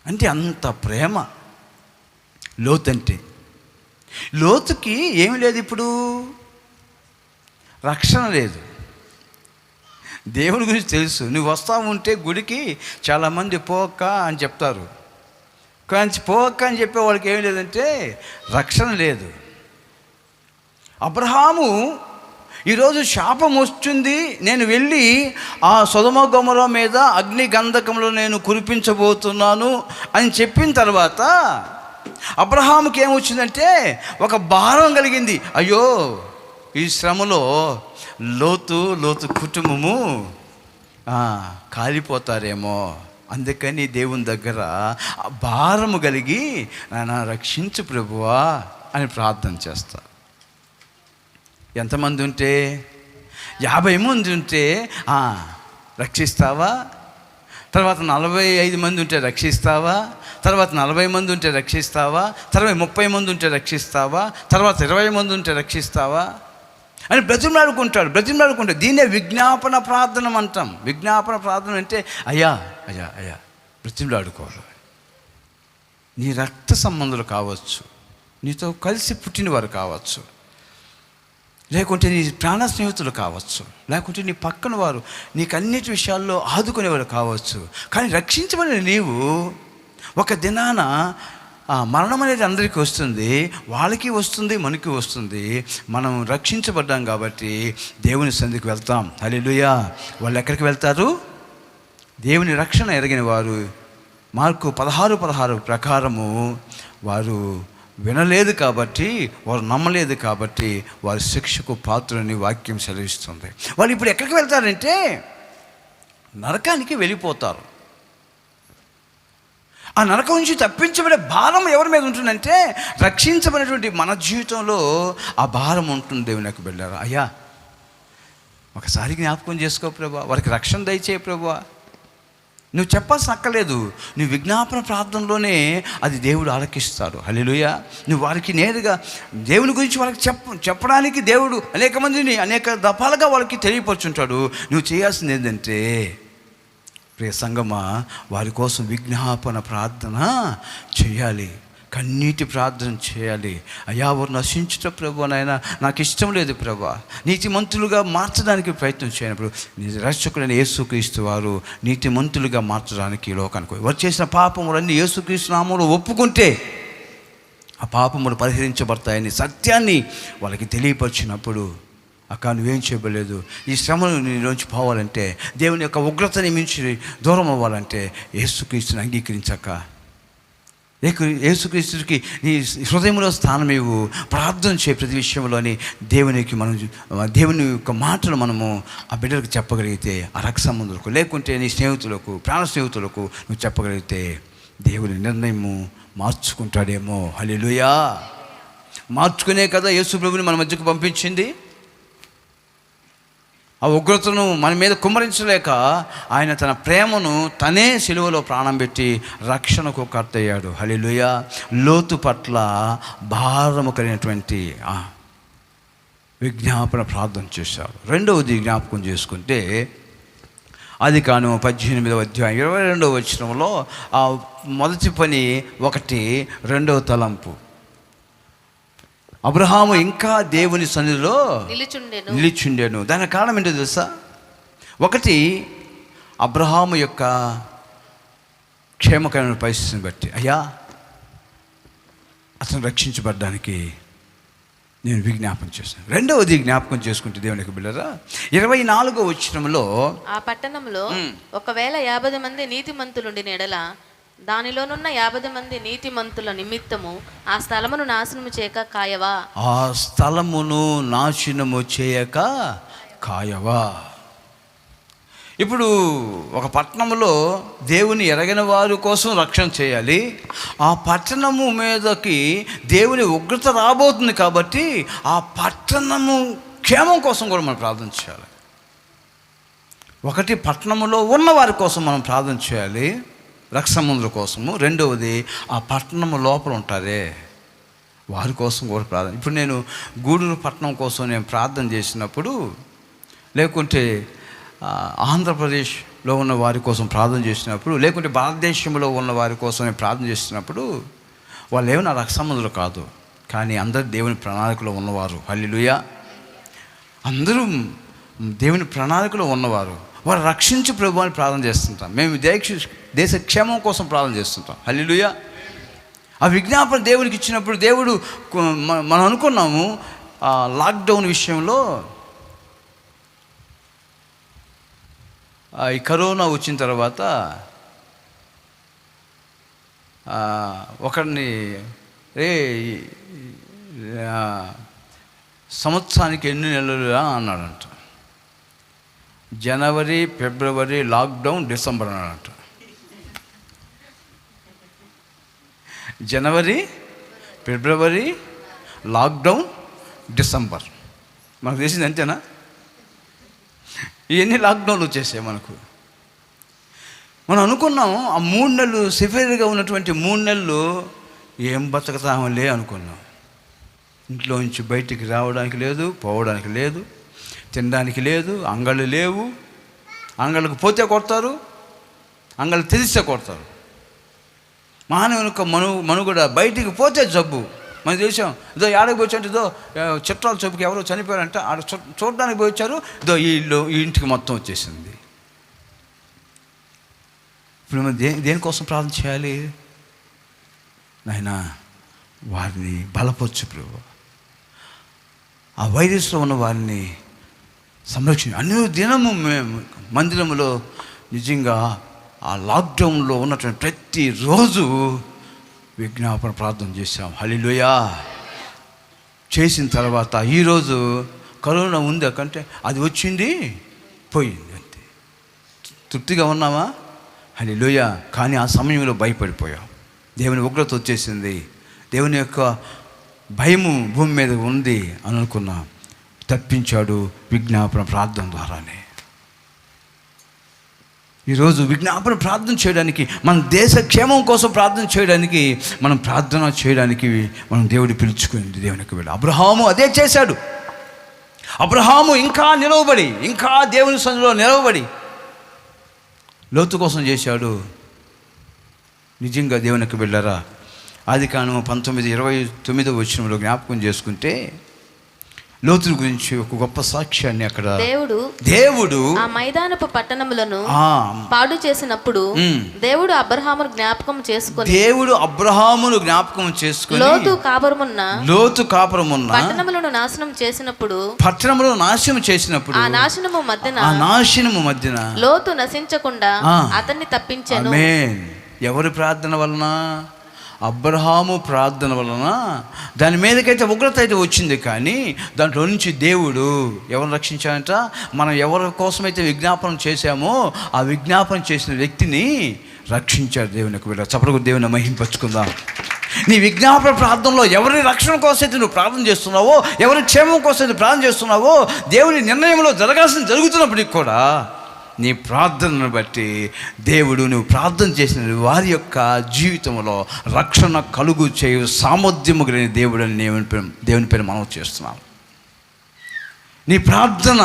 అంటే అంత ప్రేమ లోతంటే. లోతుకి ఏమి లేదు, ఇప్పుడు రక్షణ లేదు. దేవుని గురించి తెలుసు. నువ్వు వస్తూ ఉంటే గుడికి చాలామంది పోక అని చెప్తారు, కానీ పోక అని చెప్పే వాళ్ళకి ఏమి లేదంటే రక్షణ లేదు. అబ్రహాము ఈరోజు శాపం వస్తుంది, నేను వెళ్ళి ఆ సొదొమ గొమొర్రా మీద అగ్ని గంధకంలో నేను కురిపించబోతున్నాను అని చెప్పిన తర్వాత అబ్రహాముకి ఏమొచ్చిందంటే ఒక భారం కలిగింది. అయ్యో, ఈ శ్రమలో లోతు కుటుంబము కాలిపోతారేమో, అందుకని దేవుని దగ్గర భారము కలిగి నాన్న రక్షించు ప్రభువా అని ప్రార్థన చేస్తా. ఎంతమంది ఉంటే 50 మంది ఉంటే రక్షిస్తావా? తర్వాత 45 మంది ఉంటే రక్షిస్తావా? తర్వాత 40 మంది ఉంటే రక్షిస్తావా? తర్వాత 30 మంది ఉంటే రక్షిస్తావా? తర్వాత 20 మంది ఉంటే రక్షిస్తావా అని బ్రతిమలాడుకుంటాడు. దీన్నే విజ్ఞాపన ప్రార్థన అంటాం. విజ్ఞాపన ప్రార్థన అంటే అయ్యా బ్రతిమలాడుకోవాలి. నీ రక్త సంబంధులు కావచ్చు, నీతో కలిసి పుట్టినవారు కావచ్చు, లేకుంటే నీ ప్రాణ స్నేహితులు కావచ్చు, లేకుంటే నీ పక్కన వారు నీకు అన్నిటి విషయాల్లో ఆదుకునేవారు కావచ్చు. కానీ రక్షించబడిన నీవు ఒక దినాన మరణం అనేది అందరికీ వస్తుంది, వాళ్ళకి వస్తుంది, మనకి వస్తుంది. మనం రక్షించబడ్డాం కాబట్టి దేవుని సన్నిధికి వెళ్తాం. హల్లెలూయా. వాళ్ళు ఎక్కడికి వెళ్తారు? దేవుని రక్షణ ఎరిగిన వారు మార్కు 16:16 ప్రకారము వారు వినలేదు కాబట్టి, వారు నమ్మలేదు కాబట్టి వారి శిక్షకు పాత్రులని వాక్యం సెలవిస్తుంది. వాళ్ళు ఇప్పుడు ఎక్కడికి వెళ్తారంటే నరకానికి వెళ్ళిపోతారు. ఆ నరకం నుంచి తప్పించబడే భారం ఎవరి మీద ఉంటుందంటే రక్షించబడినటువంటి మన జీవితంలో ఆ భారం ఉంటుంది. దేవునికి వెళ్ళారు. అయ్యా ఒకసారి జ్ఞాపకం చేసుకో ప్రభువా, వారికి రక్షణ దయచేయి ప్రభువా. నువ్వు చెప్పాల్సిన అక్కర్లేదు, నువ్వు విజ్ఞాపన ప్రార్థనలోనే అది దేవుడు ఆలకిస్తాడు. హల్లెలూయా. నువ్వు వారికి నేరుగా దేవుని గురించి వాళ్ళకి చెప్పడానికి దేవుడు అనేక మందిని అనేక దఫాలుగా వాళ్ళకి తెలియపరుచుంటాడు. నువ్వు చేయాల్సింది ఏంటంటే ప్రియ సంగమా, వారి కోసం విజ్ఞాపన ప్రార్థన చేయాలి, కన్నీటి ప్రార్థన చేయాలి. అయ్యా వారు నశించుట ప్రభువా, నాయన నాకు ఇష్టం లేదు ప్రభువా, నీతిమంతులుగా మార్చడానికి ప్రయత్నం చేయనప్పుడు నీ రక్షకుడైన యేసుక్రీస్తు వారు నీతిమంతులుగా మార్చడానికి లోకానికి వారు చేసిన పాపములన్నీ యేసుక్రీస్తు నామములో ఒప్పుకుంటే ఆ పాపములు పరిహరించబడతాయని సత్యాన్ని వాళ్ళకి తెలియపరిచినప్పుడు అక్క నువ్వేం చేయలేదు, ఈ శ్రమను నీలోంచి పోవాలంటే, దేవుని యొక్క ఉగ్రతని మించి దూరం అవ్వాలంటే యేసుక్రీస్తుని అంగీకరించక్క. యేసుక్రీస్తుకి నీ హృదయంలో స్థానం ఇవ్వు, ప్రార్థన చేయ ప్రతి విషయంలోని దేవునికి దేవుని యొక్క మాటలు మనము ఆ బిడ్డలకు చెప్పగలిగితే, ఆ రక్త సంబంధులకు లేకుంటే నీ స్నేహితులకు, ప్రాణ స్నేహితులకు నువ్వు చెప్పగలిగితే దేవుని నిర్ణయము మార్చుకుంటాడేమో. హల్లెలూయా. మార్చుకునే కదా యేసు ప్రభుని మన మధ్యకు పంపించింది. ఆ ఉగ్రతను మన మీద కుమ్మరించలేక ఆయన తన ప్రేమను తనే సిలువలో ప్రాణం పెట్టి రక్షణకు కర్త అయ్యాడు. హల్లెలూయా. లోతు పట్ల భారము కలిగినటువంటి విజ్ఞాపన ప్రార్థన చేశాడు. రెండవది జ్ఞాపకం చేసుకుంటే ఆదికాండం 18వ అధ్యాయం 22వ వచనంలో ఆ మొదటి పని 1, 2వ తలంపు. అబ్రహాము ఇంకా దేవుని సన్నిధిలో నిలిచుండెను. దానికి కారణం ఏంటో తెలుసా? 1, అబ్రహాము యొక్క క్షేమకరమైన పరిస్థితిని బట్టి, అయ్యా అతను రక్షించబడ్డానికి నేను విజ్ఞాపన చేశాను. రెండవది జ్ఞాపకం చేసుకుంటే దేవునికి బిడ్డరా 24వ వచనంలో, ఆ పట్టణంలో ఒకవేళ 50 మంది నీతిమంతులుండిన ఎడల దానిలోనున్న 50 మంది నీతిమంతుల నిమిత్తము ఆ స్థలమును నాశనము చేయక కాయవా. ఆ స్థలమును నాశనము చేయక కాయవా. ఇప్పుడు ఒక పట్టణంలో దేవుని ఎరగిన వారి కోసం రక్షణ చేయాలి. ఆ పట్టణము మీదకి దేవుని ఉగ్రత రాబోతుంది కాబట్టి ఆ పట్టణము క్షేమం కోసం కూడా మనం ప్రార్థన చేయాలి. 1, పట్టణంలో ఉన్న వారి కోసం మనం ప్రార్థన చేయాలి, రక్షమందుల కోసము. రెండవది ఆ పట్టణం లోపల ఉంటారే వారి కోసం కూడా ప్రార్థన. ఇప్పుడు నేను గూడూరు పట్టణం కోసం నేను ప్రార్థన చేసినప్పుడు, లేకుంటే ఆంధ్రప్రదేశ్లో ఉన్న వారి కోసం ప్రార్థన చేసినప్పుడు, లేకుంటే భారతదేశంలో ఉన్న వారి కోసం నేను ప్రార్థన చేసినప్పుడు, వాళ్ళు ఏమైనా రక్షమందులు కాదు, కానీ అందరూ దేవుని ప్రణాళికలో ఉన్నవారు. హల్లెలూయా. అందరూ దేవుని ప్రణాళికలో ఉన్నవారు. వారు రక్షించి ప్రభు అని ప్రార్థన చేస్తుంటాం. మేము దేశ క్షేమం కోసం ప్రార్థన చేస్తుంటాం. హల్లెలూయా. ఆ విజ్ఞాపన దేవునికి ఇచ్చినప్పుడు దేవుడు మనం అనుకున్నాము లాక్డౌన్ విషయంలో, ఈ కరోనా వచ్చిన తర్వాత ఒకరిని సంవత్సరానికి ఎన్ని నెలలు అన్నాడంట. జనవరి, ఫిబ్రవరి లాక్డౌన్, డిసెంబర్ అన్నాడంట. జనవరి, ఫిబ్రవరి లాక్డౌన్, డిసెంబర్. మనకు తెలిసింది అంతేనా? ఇవన్నీ లాక్డౌన్లు వచ్చేసాయి మనకు. మనం అనుకున్నాం ఆ 3 నెలలు సివియర్గా ఉన్నటువంటి 3 నెలలు ఏం బతకతామలే అనుకున్నాం. ఇంట్లో నుంచి బయటికి రావడానికి లేదు, పోవడానికి లేదు, తినడానికి లేదు, అంగళ్ళు లేవు. అంగళ్ళకు పోతే కొడతారు, అంగళ్ళు తెరిస్తే కొడతారు. మానవుని యొక్క మనుగడ బయటికి పోతే జబ్బు. మనం చూసాం, ఇదో ఏడకి పోయింటే ఇదో చిట్రాల జబ్బుకి ఎవరో చనిపోయారంట, ఆడ చూడడానికి పోయించారు, ఇదో ఈ ఇంటికి మొత్తం వచ్చేసింది. ఇప్పుడు మనం దేనికోసం ప్రార్థన చేయాలి? నాయనా వారిని బలపరచు ప్రభు, ఆ వైరస్లో ఉన్న వారిని సంరక్షణ. అన్ని దినము మేము మందిరంలో నిజంగా ఆ లాక్డౌన్లో ఉన్నటువంటి ప్రతిరోజు విజ్ఞాపన ప్రార్థన చేశాం. హల్లెలూయా. చేసిన తర్వాత ఈరోజు కరోనా ఉంది అకంటే అది వచ్చింది పోయింది అంతే. తృప్తిగా ఉన్నామా? హల్లెలూయా. కానీ ఆ సమయంలో భయపడిపోయాం. దేవుని ఉగ్రత వచ్చేసింది, దేవుని యొక్క భయము భూమి మీద ఉంది అని అనుకున్నాం. తప్పించాడు విజ్ఞాపన ప్రార్థన ద్వారానే. ఈరోజు విజ్ఞాపన ప్రార్థన చేయడానికి, మన దేశ క్షేమం కోసం ప్రార్థన చేయడానికి, మనం ప్రార్థన చేయడానికి మనం దేవుడు పిలుచుకుంది. దేవునికి వెళ్ళి అబ్రహాము అదే చేశాడు. అబ్రహాము ఇంకా నిలవబడి, ఇంకా దేవుని సన్నిధిలో నిలవబడి లోతు కోసం చేశాడు. నిజంగా దేవునికి వెళ్ళారా? ఆదికాండం 19:29 వచనంలో జ్ఞాపకం చేసుకుంటే లోతు గురించి ఒక గొప్ప సాక్ష్యాన్ని అక్కడ దేవుడు ఆ మైదానపు పట్టణములను పాడు చేసినప్పుడు దేవుడు అబ్రహామును జ్ఞాపకం చేసుకొని లోతు కాపురమున్న పట్టణములను నాశనం చేసినప్పుడు ఆ నాశనము మధ్యన లోతు నశించకుండా అతన్ని తప్పించాను. ఎవరి ప్రార్థన వలన? అబ్రహాము ప్రార్థన వలన దాని మీదకైతే ఉగ్రత అయితే వచ్చింది, కానీ దాంట్లో నుంచి దేవుడు ఎవరు రక్షించాడంట? మనం ఎవరి కోసమైతే విజ్ఞాపనం చేశామో ఆ విజ్ఞాపనం చేసిన వ్యక్తిని రక్షించాడు. దేవునికి వీళ్ళ చప్పరకు దేవుని మహింపరుచుకుందాం. నీ విజ్ఞాపన ప్రార్థనలో ఎవరి రక్షణ కోసం అయితే నువ్వు ప్రార్థన చేస్తున్నావో, ఎవరి క్షేమం కోసం అయితే ప్రార్థన చేస్తున్నావో, దేవుని నిర్ణయంలో జరగాల్సింది జరుగుతున్నప్పటికి కూడా నీ ప్రార్థనను బట్టి దేవుడు నువ్వు ప్రార్థన చేసిన వారి యొక్క జీవితంలో రక్షణ కలుగు చేయు సామర్థ్యము కలిగిన దేవుడు అని దేవుని పేరు మనం చేస్తున్నాం. నీ ప్రార్థన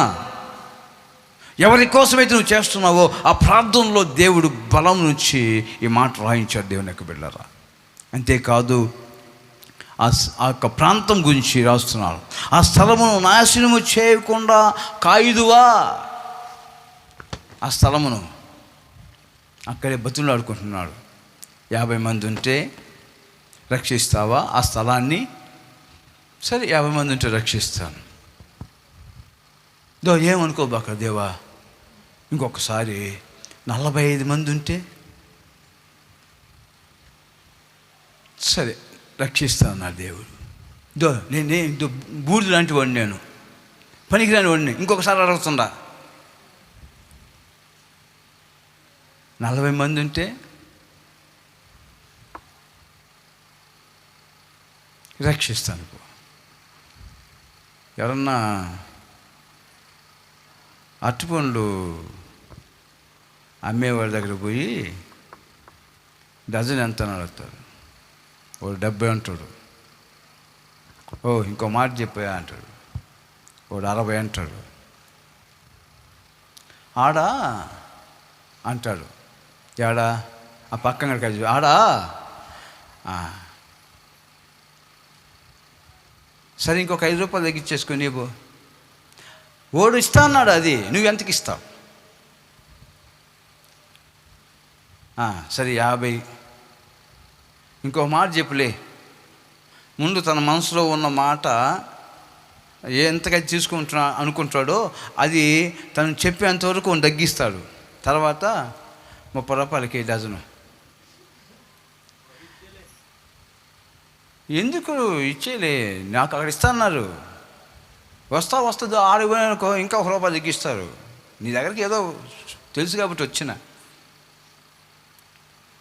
ఎవరి కోసమైతే నువ్వు చేస్తున్నావో ఆ ప్రార్థనలో దేవుడు బలం నుంచి ఈ మాట రాయించాడు. దేవుని యొక్క బిడ్డలారా, అంతేకాదు ఆ యొక్క ప్రాంతం గురించి రాస్తున్నారు. ఆ స్థలమును నాశనము చేయకుండా కాయుదువా. ఆ స్థలమును అక్కడే బతులాడుకుంటున్నాడు. 50 మంది ఉంటే రక్షిస్తావా ఆ స్థలాన్ని? సరే, 50 మంది ఉంటే రక్షిస్తాను. ఏమనుకోబాక దేవా, ఇంకొకసారి 45 మంది ఉంటే సరే రక్షిస్తాను నా దేవుడు. నేను బూడిద లాంటి వాడిని, నేను పనికిరాని వాడిని, ఇంకొకసారి అడుగుతుందా? 40 మంది ఉంటే రక్షిస్తాను. ఎవరన్నా అరటిపండ్లు అమ్మేవాడి దగ్గర పోయి డజన్ ఎంత అని అడుగుతారు. వాడు 70 అంటాడు. ఇంకో మాట చెప్పా అంటాడు. వాడు 60 అంటాడు. ఆడా అంటాడు. ఆడా ఆ పక్కన కలిసి ఆడా సరే ఇంకొక 5 రూపాయలు తగ్గించేసుకొని నీవు. ఓడు ఇస్తా అన్నాడు, అది నువ్వు ఎంతకి ఇస్తావు? సరే 50. ఇంకో మాట చెప్పులే. ముందు తన మనసులో ఉన్న మాట ఎంతగా అనుకుంటాడో అది తను చెప్పేంతవరకు తగ్గిస్తాడు. తర్వాత 30 రూపాయలకి డజను. ఎందుకు ఇచ్చేలే, నాకు అక్కడ ఇస్తాన్నారు. వస్తుందో 6 అనుకో, ఇంకా 1 రూపాయలు తగ్గిస్తారు. నీ దగ్గరికి ఏదో తెలుసు కాబట్టి వచ్చిన.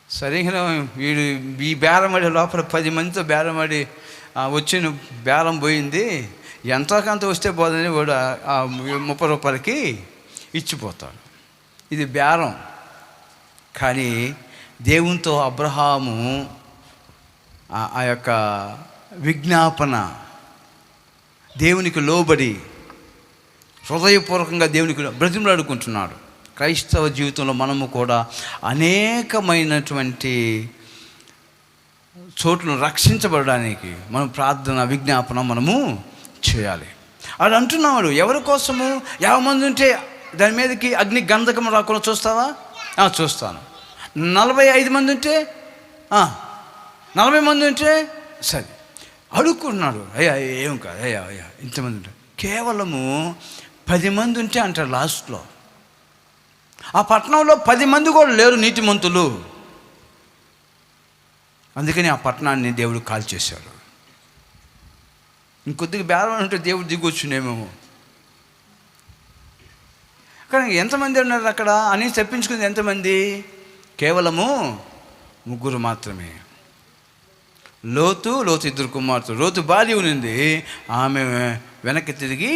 సరిగ్గా వీడు ఈ బేరమడి లోపల 10 మందితో బేరమడి వచ్చిన బేరం పోయింది. ఎంతకంత వస్తే పోదని వాడు 30 రూపాయలకి ఇచ్చిపోతాడు. ఇది బేరం. కానీ దేవునితో అబ్రహాము ఆ యొక్క విజ్ఞాపన దేవునికి లోబడి హృదయపూర్వకంగా దేవునికి బ్రతిమలాడుకుంటున్నాడు. క్రైస్తవ జీవితంలో మనము కూడా అనేకమైనటువంటి చోట్లను రక్షించబడడానికి మనం ప్రార్థన విజ్ఞాపన మనము చేయాలి. అది అంటున్నాడు. ఎవరి కోసము? 50 మంది ఉంటే దాని మీదకి అగ్ని గంధకం రాకుండా చూస్తావా? చూస్తాను. 45 మంది ఉంటే 40 మంది ఉంటే సరే అడుక్కున్నాడు. అయ్యా ఏం కాదు, అయ్యా ఇంతమంది ఉంటారు. కేవలము 10 మంది ఉంటే అంటారు లాస్ట్లో. ఆ పట్టణంలో 10 మంది కూడా లేరు నీతిమంతులు. అందుకని ఆ పట్టణాన్ని దేవుడు కాల్చేశాడు. ఇంకొద్దిగా బేరం ఉంటే దేవుడు దిగొచ్చునేమేమో. కానీ ఎంతమంది ఉన్నారు అక్కడ అని తెప్పించుకుంది ఎంతమంది? కేవలము 3 మాత్రమే. లోతు 2 కుమార్తెలు. లోతు భార్య ఉన్నింది, ఆమె వెనక్కి తిరిగి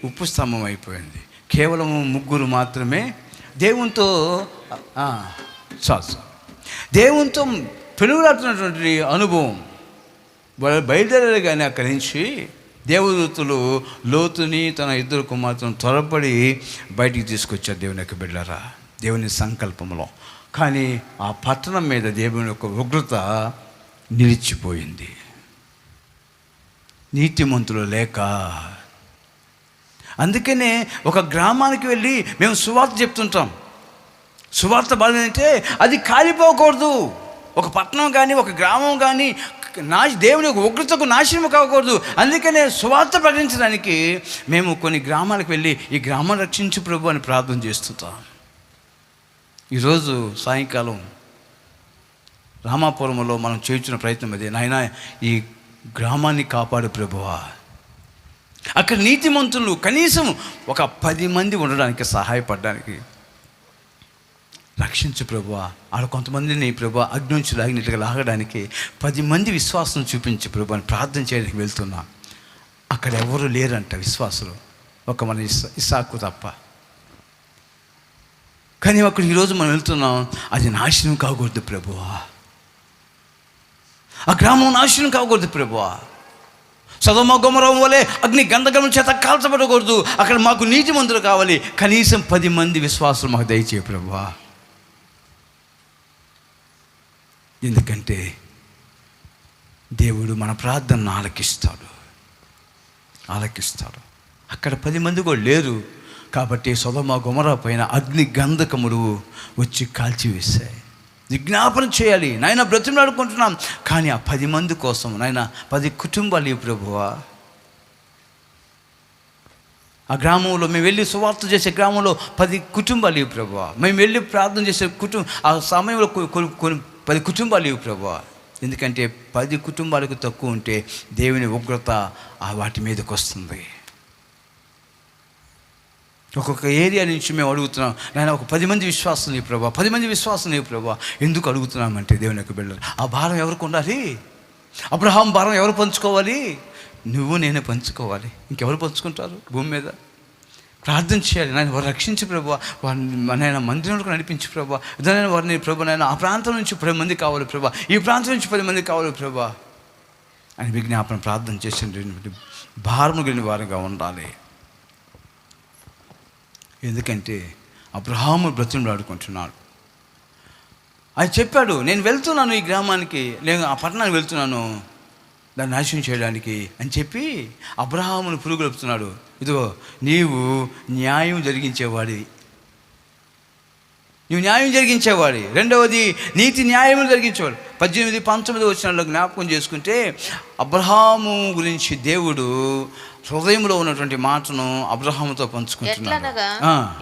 ఉప్పు స్తంభం అయిపోయింది. కేవలము 3 మాత్రమే దేవునితో చాలు. దేవునితో పెనుగులాడుతున్నటువంటి అనుభవం బయలుదేరారు. కానీ అక్కడి నుంచి దేవదూతలు లోతుని తన 2 కుమార్తెను త్వరపడి బయటికి తీసుకొచ్చారు. దేవుని యొక్క బిడ్డలారా, దేవుని సంకల్పంలో. కానీ ఆ పట్టణం మీద దేవుని యొక్క ఉగ్రత నిలిచిపోయింది. నీతిమంతులు లేక. అందుకనే ఒక గ్రామానికి వెళ్ళి మేము సువార్త చెప్తుంటాం. సువార్త బాధంటే అది కాలిపోకూడదు. ఒక పట్టణం కానీ ఒక గ్రామం కానీ దేవుని యొక్క ఉగ్రతకు నాశనం కాకూడదు. అందుకనే సువార్త ప్రకటించడానికి మేము కొన్ని గ్రామాలకు వెళ్ళి ఈ గ్రామం రక్షించు ప్రభు అని ప్రార్థన చేస్తుంటాం. ఈరోజు సాయంకాలం రామాపురంలో మనం చేయించిన ప్రయత్నం అదే, నాయన ఈ గ్రామాన్ని కాపాడు ప్రభువా, అక్కడ నీతిమంతులు కనీసం ఒక 10 మంది ఉండడానికి సహాయపడడానికి రక్షించు ప్రభువా. ఆడ కొంతమందిని ప్రభువా అగ్ని నుంచి లాగినట్టుగా లాగడానికి 10 మంది విశ్వాసం చూపించు ప్రభు అని ప్రార్థన చేయడానికి వెళ్తున్నా. అక్కడ ఎవరు లేరంట విశ్వాసులు, ఒక మన ఇస్సాకు తప్ప. కానీ అక్కడ ఈరోజు మనం వెళ్తున్నాం, అది నాశనం కాకూడదు ప్రభువా, ఆ గ్రామం నాశనం కాకూడదు ప్రభువా. సొదొమ గొమొర్రా వలె అగ్ని గంధకం చేత కాల్చబడకూడదు. అక్కడ మాకు నీతిమంతులు కావాలి, కనీసం 10 మంది విశ్వాసులు మాకు దయచేయ ప్రభువా. ఎందుకంటే దేవుడు మన ప్రార్థనను ఆలకిస్తాడు. అక్కడ 10 మంది కూడా లేరు కాబట్టి సొదొమ గొమొర్రా పైన అగ్ని గంధకములు వచ్చి కాల్చివేశాయి. విజ్ఞాపన చేయాలి నాయన, బ్రతిమలాడుకుంటున్నాం, కానీ ఆ 10 మంది కోసం నాయన 10 కుటుంబాలు ఇవి ప్రభువా. ఆ గ్రామంలో మేము వెళ్ళి సువార్త చేసే గ్రామంలో 10 కుటుంబాలు ఇవి ప్రభువా. మేము వెళ్ళి ప్రార్థన చేసే ఆ సమయంలో 10 కుటుంబాలు ఇవి ప్రభువా. ఎందుకంటే 10 కుటుంబాలకు తక్కువ ఉంటే దేవుని ఉగ్రత వాటి మీదకి వస్తుంది. ఒక్కొక్క ఏరియా నుంచి మేము అడుగుతున్నాం, నాయన ఒక 10 మంది విశ్వాసం నీ ప్రభా, 10 మంది విశ్వాసం నీ ప్రభా. ఎందుకు అడుగుతున్నామంటే దేవుని యొక్క బిడ్డలు, ఆ భారం ఎవరికి ఉండాలి? అబ్రహాం భారం ఎవరు పంచుకోవాలి? నువ్వు నేనే పంచుకోవాలి. ఇంకెవరు పంచుకుంటారు భూమి మీద? ప్రార్థన చేయాలి, నాయన వారు రక్షించు ప్రభా, వారిని నాయన మందిరంలోకి నడిపించు ప్రభా. దాని వారిని ప్రభా నాయన ఆ ప్రాంతం నుంచి 10 మంది కావాలి ప్రభా, ఈ ప్రాంతం నుంచి 10 మంది కావాలి ప్రభా అని విజ్ఞాపన ప్రార్థన చేసిన భారము కలిగిన వారిగా ఉండాలి. ఎందుకంటే అబ్రహాము బ్రతిమలాడుకుంటున్నాడు. ఆయన చెప్పాడు, నేను వెళ్తున్నాను ఈ గ్రామానికి, నేను ఆ పట్టణానికి వెళ్తున్నాను దాన్ని నాశనం చేయడానికి అని చెప్పి అబ్రహామును పురుగొల్పుతున్నాడు. ఇదిగో నీవు న్యాయం జరిగించేవాడివి, నువ్వు న్యాయం జరిగించేవాడి. రెండవది నీతి న్యాయములు జరిగించేవాడు. 18-19 వచనాల్లో జ్ఞాపకం చేసుకుంటే అబ్రహాము గురించి దేవుడు హృదయంలో ఉన్నటువంటి మాటను అబ్రహాముతో పంచుకుంటున్నాడు.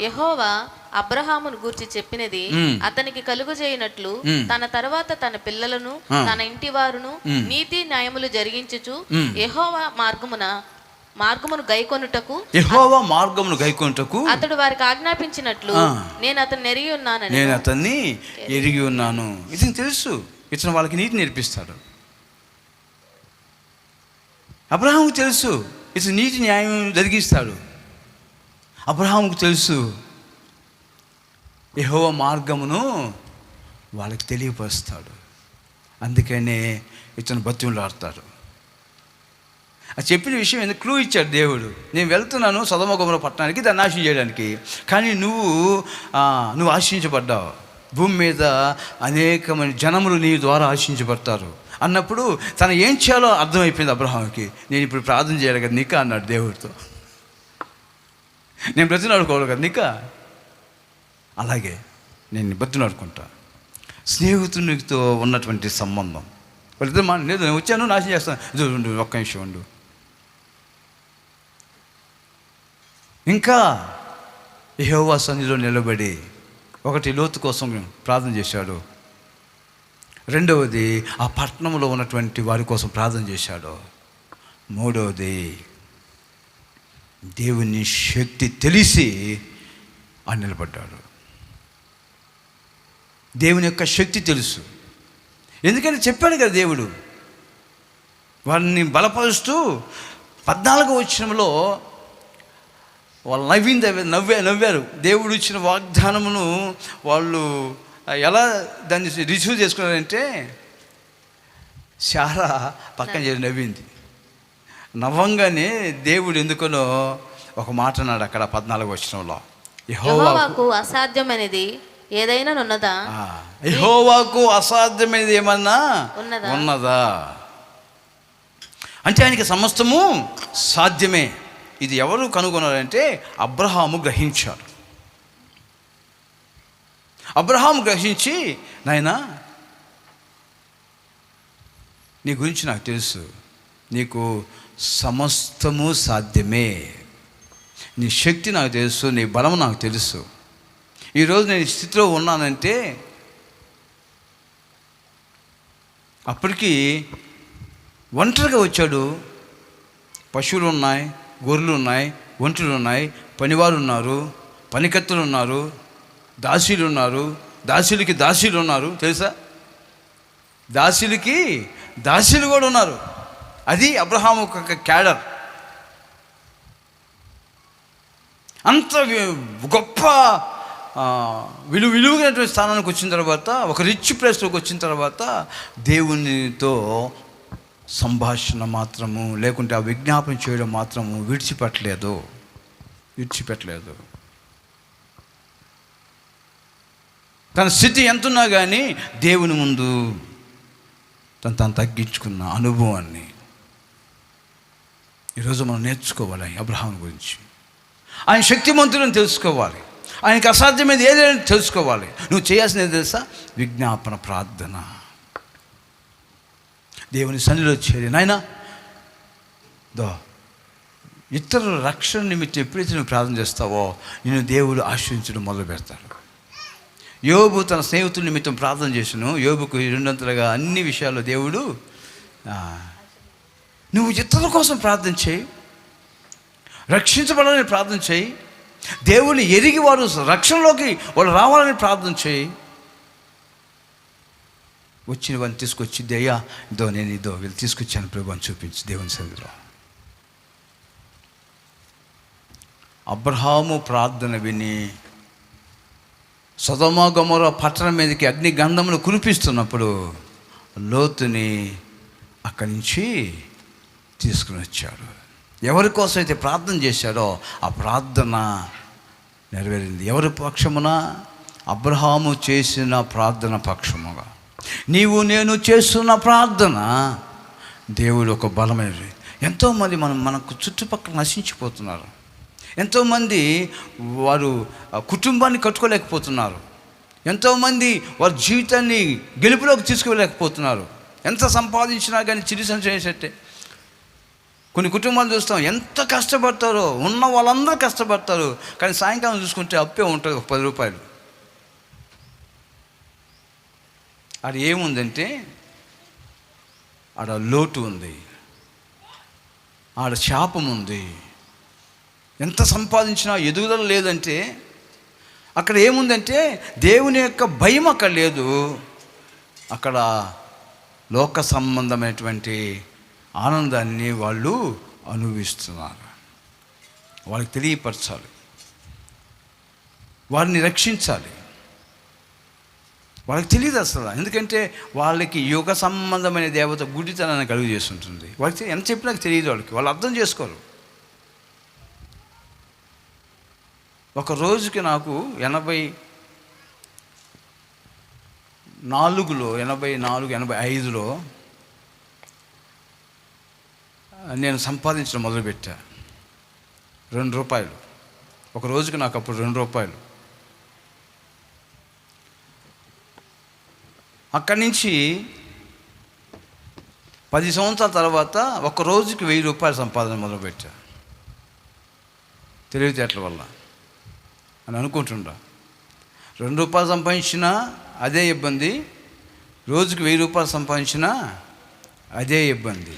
యెహోవా అబ్రహామును గూర్చి చెప్పినది అతనికి కలుగు చేయనట్లు తన తర్వాత తన పిల్లలను తన ఇంటి వారును నీతి న్యాయములు జరిగించుచు యెహోవా మార్గమును గైకొనుటకు అతడు వారికి ఆజ్ఞాపించినట్లు నేను అతన్ని ఎరిగి ఉన్నాను. ఇతను తెలుసు, ఇతను వాళ్ళకి నీతి నేర్పిస్తాడు. అబ్రహాముకు తెలుసు ఇతను నీతి న్యాయం జరిగిస్తాడు. అబ్రహాముకు తెలుసు యెహోవా మార్గమును వాళ్ళకి తెలియపరుస్తాడు. అందుకనే ఇతను బతిమలాడతాడు. అది చెప్పిన విషయం ఎందుకు క్లూ ఇచ్చాడు దేవుడు. నేను వెళ్తున్నాను సొదొమ గొమొర్రా పట్టణానికి, దాన్ని నాశనం చేయడానికి, కానీ నువ్వు ఆశించబడ్డావు. భూమి మీద అనేకమైన జనములు నీ ద్వారా ఆశించబడతారు అన్నప్పుడు తను ఏం చేయాలో అర్థమైపోయింది అబ్రహాముకి. నేను ఇప్పుడు ప్రార్థన చేయాలి కదా నీకా అన్నాడు దేవుడితో. నేను బ్రతిమలాడుకోవాలి కదా నీకా, అలాగే నేను బ్రతిమలాడుకుంటా. స్నేహితునితో ఉన్నటువంటి సంబంధం వాళ్ళిద్దరు లేదు, నేను వచ్చాను నాశనం చేస్తాను, ఇది ఒక్క నిమిషం ఉండు. ఇంకా యెహోవా సన్నిధిలో నిలబడి ఒకటి లోతు కోసం ప్రార్థన చేశాడు, రెండవది ఆ పట్టణంలో ఉన్నటువంటి వారి కోసం ప్రార్థన చేశాడు, మూడవది దేవుని శక్తి తెలిసి ఆయన నిలబడ్డాడు. దేవుని యొక్క శక్తి తెలుసు, ఎందుకంటే చెప్పాడు కదా దేవుడు. వారిని బలపరుస్తూ 14వ వచనంలో వాళ్ళు నవ్వారు. దేవుడు ఇచ్చిన వాగ్దానమును వాళ్ళు ఎలా దాన్ని రిసీవ్ చేసుకున్నారంటే, శారా పక్కన చేరి నవ్వింది. నవ్వంగానే దేవుడు ఎందుకనో ఒక మాట అన్నాడు అక్కడ 14వ వచనంలో, యెహోవాకు అసాధ్యమైనది ఏదైనా ఉన్నదా? యెహోవాకు అసాధ్యమైనది ఏమన్నా ఉన్నదా? అంటే ఆయనకి సమస్తము సాధ్యమే. ఇది ఎవరు కనుగొన్నారంటే అబ్రహాము గ్రహించాడు. అబ్రహాము గ్రహించి, నాయనా నీ గురించి నాకు తెలుసు, నీకు సమస్తము సాధ్యమే, నీ శక్తి నాకు తెలుసు, నీ బలము నాకు తెలుసు. ఈరోజు నేను ఈ స్థితిలో ఉన్నానంటే అప్పటికి ఒంటరిగా వచ్చాడు. పశువులు ఉన్నాయి, గొర్రెలు ఉన్నాయి, ఒంటెలు ఉన్నాయి, పనివారు ఉన్నారు, పనికత్తులు ఉన్నారు, దాసీలు ఉన్నారు, దాసీలకి దాసీలు ఉన్నారు. తెలుసా? దాసీలకి దాసీలు కూడా ఉన్నారు. అది అబ్రహాము ఒక క్యాడర్. అంత గొప్ప విలువైనటువంటి స్థానానికి వచ్చిన తర్వాత, ఒక రిచ్ ప్లేస్లోకి వచ్చిన తర్వాత దేవునితో సంభాషణ మాత్రము, లేకుంటే ఆ విజ్ఞాపన చేయడం మాత్రము విడిచిపెట్టలేదు. తన స్థితి ఎంతున్నా కానీ దేవుని ముందు తను తగ్గించుకున్న అనుభవాన్ని ఈరోజు మనం నేర్చుకోవాలి. అబ్రహాం గురించి ఆయన శక్తిమంతులను తెలుసుకోవాలి. ఆయనకి అసాధ్యమైనది ఏదైనా తెలుసుకోవాలి. నువ్వు చేయాల్సినది తెలుసా? విజ్ఞాపన ప్రార్థన. దేవుని సన్నిధిలో చేరి, నాయనా ఇతరుల రక్షణ నిమిత్తం ఎప్పుడైతే నువ్వు ప్రార్థన చేస్తావో నేను దేవుడు ఆశ్రయించడం మొదలు పెడతాడు. యోబు తన స్నేహితుల నిమిత్తం ప్రార్థన చేసాను. యోబుకు 200గా అన్ని విషయాల్లో దేవుడు, నువ్వు ఇతరుల కోసం ప్రార్థన చేయి, రక్షించబడాలని ప్రార్థన చేయి, దేవుని ఎరిగి వారు రక్షణలోకి వాళ్ళు రావాలని ప్రార్థన చేయి. వచ్చిన వాడిని తీసుకొచ్చి, అయ్యా నేను వీళ్ళు తీసుకొచ్చాను ప్రభు అని చూపించి దేవుని సన్నిధిలో. అబ్రహాము ప్రార్థన విని సొదొమ గొమొర్రా పట్టణం మీదకి అగ్ని గంధములు కురిపిస్తున్నప్పుడు లోతుని అక్కడి నుంచి తీసుకుని వచ్చాడు. ఎవరి కోసం అయితే ప్రార్థన చేశాడో ఆ ప్రార్థన నెరవేరింది. ఎవరి పక్షమున? అబ్రహాము చేసిన ప్రార్థన పక్షముగా. నీవు నేను చేస్తున్న ప్రార్థన దేవుడు ఒక బలమైనది. ఎంతోమంది మనకు చుట్టుపక్కల నశించిపోతున్నారు. ఎంతోమంది వారు కుటుంబాన్ని కట్టుకోలేకపోతున్నారు. ఎంతోమంది వారి జీవితాన్ని గెలుపులోకి తీసుకువెళ్ళలేకపోతున్నారు. ఎంత సంపాదించినా కానీ చిరు సంచేసేట్టే. కొన్ని కుటుంబాలు చూస్తాం, ఎంత కష్టపడతారో, ఉన్న వాళ్ళందరూ కష్టపడతారు, కానీ సాయంకాలం చూసుకుంటే అప్పే ఉంటుంది, ఒక 10 రూపాయలు. ఆడ ఏముందంటే ఆడ లోటు ఉంది, ఆడ శాపం ఉంది. ఎంత సంపాదించినా ఎదుగుదల లేదంటే అక్కడ ఏముందంటే దేవుని యొక్క భయం అక్కడ లేదు. అక్కడ లోక సంబంధమైనటువంటి ఆనందాన్ని వాళ్ళు అనుభవిస్తున్నారు. వాళ్ళకి తెలియపరచాలి, వారిని రక్షించాలి. వాళ్ళకి తెలియదు అసలు. ఎందుకంటే వాళ్ళకి యుగ సంబంధమైన దేవత గుడితనాన్ని కలుగు చేస్తుంటుంది. వాళ్ళకి ఎంత చెప్పినా తెలియదు. వాళ్ళు అర్థం చేసుకోరు. ఒక రోజుకి నాకు 84లో 85లో నేను సంపాదించడం మొదలుపెట్టా. 2 రూపాయలు ఒక రోజుకి. నాకు అప్పుడు 2 రూపాయలు. అక్కడి నుంచి 10 సంవత్సరాల తర్వాత ఒక రోజుకి 1000 రూపాయలు సంపాదన మొదలుపెట్టా. తెలివితేటల వల్ల అని అనుకుంటుండా. 2 రూపాయలు సంపాదించినా అదే ఇబ్బంది, రోజుకి 1000 రూపాయలు సంపాదించినా అదే ఇబ్బంది.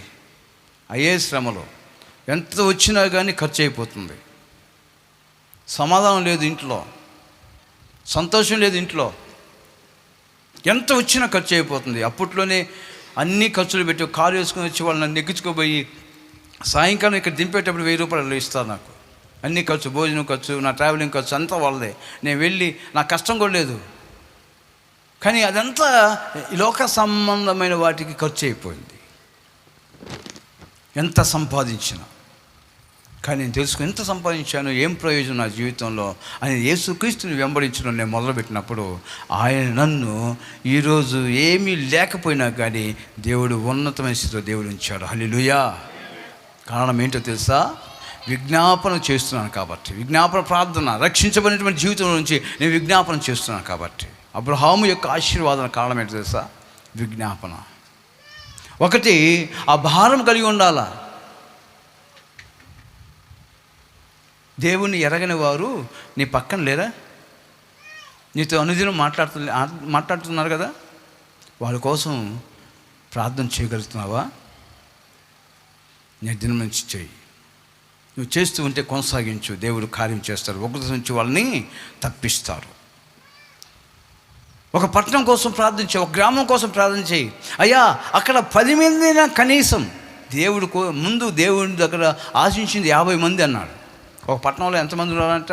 అయ్యే శ్రమలో ఎంత వచ్చినా కానీ ఖర్చు అయిపోతుంది. సమాధానం లేదు ఇంట్లో, సంతోషం లేదు ఇంట్లో. ఎంత వచ్చినా ఖర్చు అయిపోతుంది. అప్పట్లోనే అన్ని ఖర్చులు పెట్టి కారు వేసుకొని వచ్చి వాళ్ళు నన్ను ఎక్కించుకోబోయి సాయంకాలం ఇక్కడ దింపేటప్పుడు 1000 రూపాయలు ఇస్తారు నాకు. అన్ని ఖర్చు, భోజనం ఖర్చు, నా ట్రావెలింగ్ ఖర్చు అంతా వాళ్ళదే. నేను వెళ్ళి నాకు కష్టం కూడా లేదు. కానీ అదంతా లోక సంబంధమైన వాటికి ఖర్చు అయిపోయింది. ఎంత సంపాదించినా. కానీ నేను తెలుసుకుని ఎంత సంపాదించాను, ఏం ప్రయోజనం నా జీవితంలో అని యేసుక్రీస్తుని వెంబడించడం నేను మొదలుపెట్టినప్పుడు ఆయన నన్ను ఈరోజు ఏమీ లేకపోయినా కానీ దేవుడు ఉన్నతమైన స్థితిలో దేవుడు ఉంచాడు. హల్లెలూయా. కారణం ఏంటో తెలుసా? విజ్ఞాపన చేస్తున్నాను కాబట్టి. విజ్ఞాపన ప్రార్థన, రక్షించబడినటువంటి జీవితం నుంచి నేను విజ్ఞాపన చేస్తున్నాను కాబట్టి. అబ్రహాము యొక్క ఆశీర్వాదన కారణం ఏంటో తెలుసా? విజ్ఞాపన. ఒకటి, ఆ భారం కలిగి ఉండాలా. దేవుణ్ణి ఎరగని వారు నీ పక్కన లేరా? నీతో అనుదినం మాట్లాడుతున్నారు కదా. వాళ్ళ కోసం ప్రార్థన చేయగలుగుతున్నావా? నేను దినం నుంచి చేయి. నువ్వు చేస్తూ ఉంటే కొనసాగించు, దేవుడు కార్యం చేస్తారు. ఉగ్రత నుంచి వాళ్ళని తప్పిస్తారు. ఒక పట్టణం కోసం ప్రార్థించే, ఒక గ్రామం కోసం ప్రార్థన చేయి. అయ్యా అక్కడ 10 మందినా కనీసం ముందు దేవుడి దగ్గర ఆశించింది 50 మంది అన్నాడు. ఒక పట్టణంలో ఎంతమంది ఉన్నారంట?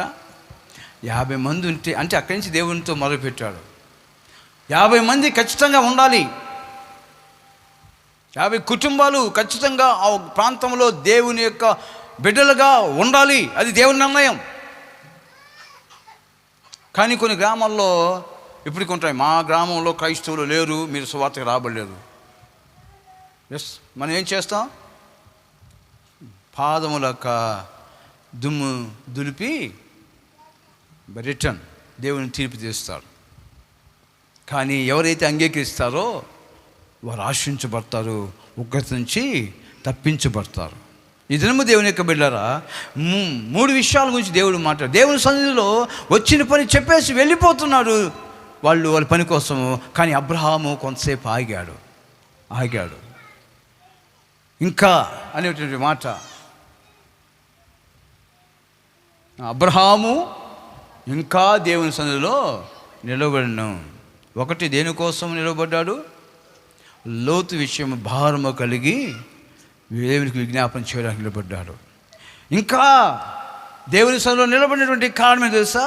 50 మంది ఉంటే, అంటే అక్కడి నుంచి దేవునితో మొదలుపెట్టాడు. 50 మంది ఖచ్చితంగా ఉండాలి. 50 కుటుంబాలు ఖచ్చితంగా ఆ ప్రాంతంలో దేవుని యొక్క బిడ్డలుగా ఉండాలి. అది దేవుని నిర్ణయం. కానీ కొన్ని గ్రామాల్లో ఇప్పటికి ఉంటాయి, మా గ్రామంలో క్రైస్తవులు లేరు, మీరు సువార్తకు రాబడలేదు. ఎస్, మనం ఏం చేస్తాం? పాదములక దుమ్ము దులిపి రిటర్న్ దేవుని తీర్పు తీస్తారు. కానీ ఎవరైతే అంగీకరిస్తారో వారు ఆశించబడతారు, ఉగ్రత నుంచి తప్పించబడతారు. ఈ దినము దేవుని యొక్క బిడ్డలారా, 3 విషయాల గురించి దేవుడు మాట్లాడు. దేవుని సన్నిధిలో వచ్చిన పని చెప్పేసి వెళ్ళిపోతున్నాడు వాళ్ళ పని కోసము. కానీ అబ్రహాము కొంతసేపు ఆగాడు. ఇంకా అనేటువంటి మాట, అబ్రహాము ఇంకా దేవుని సన్నిధిలో నిలబడిను. ఒకటి, దేనికోసం నిలబడ్డాడు? లోతు విషయం భారము కలిగి దేవునికి విజ్ఞాపన చేయడానికి నిలబడ్డాడు. ఇంకా దేవుని సన్నిధిలో నిలబడినటువంటి కారణం తెలుసా?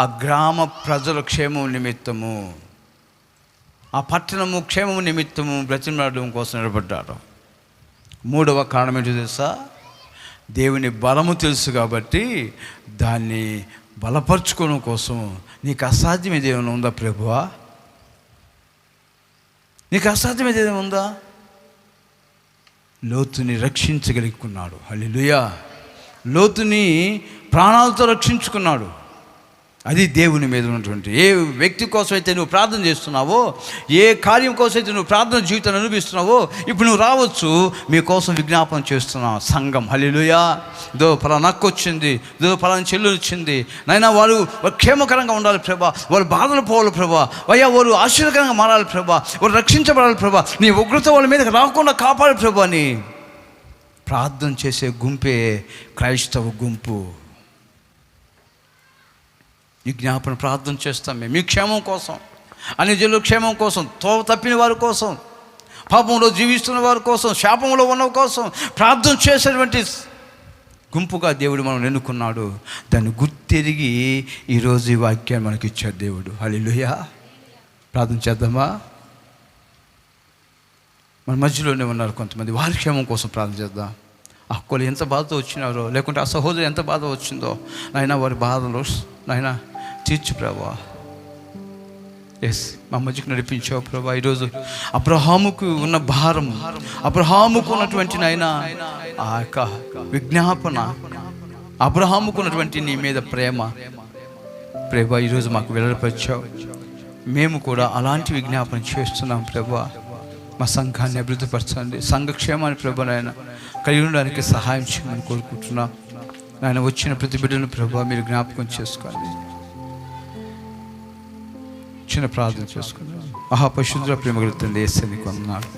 ఆ గ్రామ ప్రజల క్షేమం నిమిత్తము, ఆ పట్టణము క్షేమము నిమిత్తము బ్రతిమలాడడం కోసం నిలబడ్డాడు. 3వ కారణం ఏంటో తెలుసా? దేవుని బలము తెలుసు కాబట్టి దాన్ని బలపరుచుకోవడం కోసం. నీకు అసాధ్యమేది ఏమైనా ఉందా ప్రభువా? నీకు అసాధ్యమేది ఏమైనా ఉందా? లోతుని రక్షించగలుగుకున్నాడు. హల్లెలూయా. లోతుని ప్రాణాలతో రక్షించుకున్నాడు. అది దేవుని మీద ఉన్నటువంటి, ఏ వ్యక్తి కోసం అయితే నువ్వు ప్రార్థన చేస్తున్నావో, ఏ కార్యం కోసం అయితే నువ్వు ప్రార్థన జీవితాన్ని అనుభవిస్తున్నావో, ఇప్పుడు నువ్వు రావచ్చు, మీకోసం విజ్ఞాపన చేస్తున్నావు సంఘం. హల్లెలూయా. దో పలానా అక్క వచ్చింది, దో పలానా చెల్లు వచ్చింది, నైనా వారు క్షేమకరంగా ఉండాలి ప్రభా, వాళ్ళు బాధలు పోవాలి ప్రభా, అయ్యా వారు ఆశ్చర్యకరంగా మారాలి ప్రభా, వారు రక్షించబడాలి ప్రభా, నీ ఉగ్రత వాళ్ళ మీదకి రాకుండా కాపాడు ప్రభా అని ప్రార్థన చేసే గుంపే క్రైస్తవ గుంపు. ఈ జ్ఞాపన ప్రార్థన చేస్తాం మేము, మీ క్షేమం కోసం, అన్ని జనుల క్షేమం కోసం, తోవ తప్పిన వారి కోసం, పాపంలో జీవిస్తున్న వారి కోసం, శాపంలో ఉన్న కోసం ప్రార్థన చేసేటువంటి గుంపుగా దేవుడు మనం ఎన్నుకున్నాడు. దాన్ని గుర్తెరిగి ఈరోజు ఈ వాక్యాన్ని మనకి ఇచ్చాడు దేవుడు. హల్లెలూయా. ప్రార్థన చేద్దామా? మన మధ్యలోనే ఉన్నారు కొంతమంది, వారి క్షేమం కోసం ప్రార్థన చేద్దాం. ఆ అక్కలు ఎంత బాధతో వచ్చినారో, లేకుంటే ఆ సహోదరు ఎంత బాధ వచ్చిందో, నాయనా వారి బాధలు నాయనా తీర్చు ప్రభా. ఎస్, మా మధ్యకు నడిపించావు ప్రభా. ఈరోజు అబ్రహాముకు ఉన్న భారం, అబ్రహాముకు ఉన్నటువంటి నాయనా ఆ యొక్క విజ్ఞాపన, అబ్రహాముకు ఉన్నటువంటి నీ మీద ప్రేమ ప్రభా ఈరోజు మాకు వెల్లడిపరిచావు. మేము కూడా అలాంటి విజ్ఞాపన చేస్తున్నాం ప్రభా. మా సంఘాన్ని అభివృద్ధిపరచండి, సంఘక్షేమాన్ని ప్రభా నాయన కలిగి ఉండడానికి సహాయం చేయమని కోరుకుంటున్నాం. ఆయన వచ్చిన ప్రతి బిడ్డను ప్రభా మీరు జ్ఞాపకం చేసుకోండి. చిన్న ప్రార్థన చేసుకున్నాం. పరిశుద్ధ ప్రేమగలుగుతుంది యేసుని కొన్నాడు.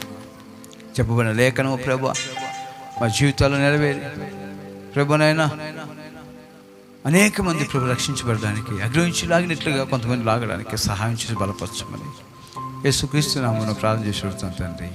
చెప్పబడిన లేఖనము ప్రభా మా జీవితాల్లో నెరవేరి ప్రభునైనా అనేక మంది ప్రభు రక్షించబడడానికి, అగ్రహించి లాగినట్లుగా కొంతమంది లాగడానికి సహాయం చేసి బలపరచమని యేసుక్రీస్తు నామమున ప్రార్థన చేసి తండ్రి.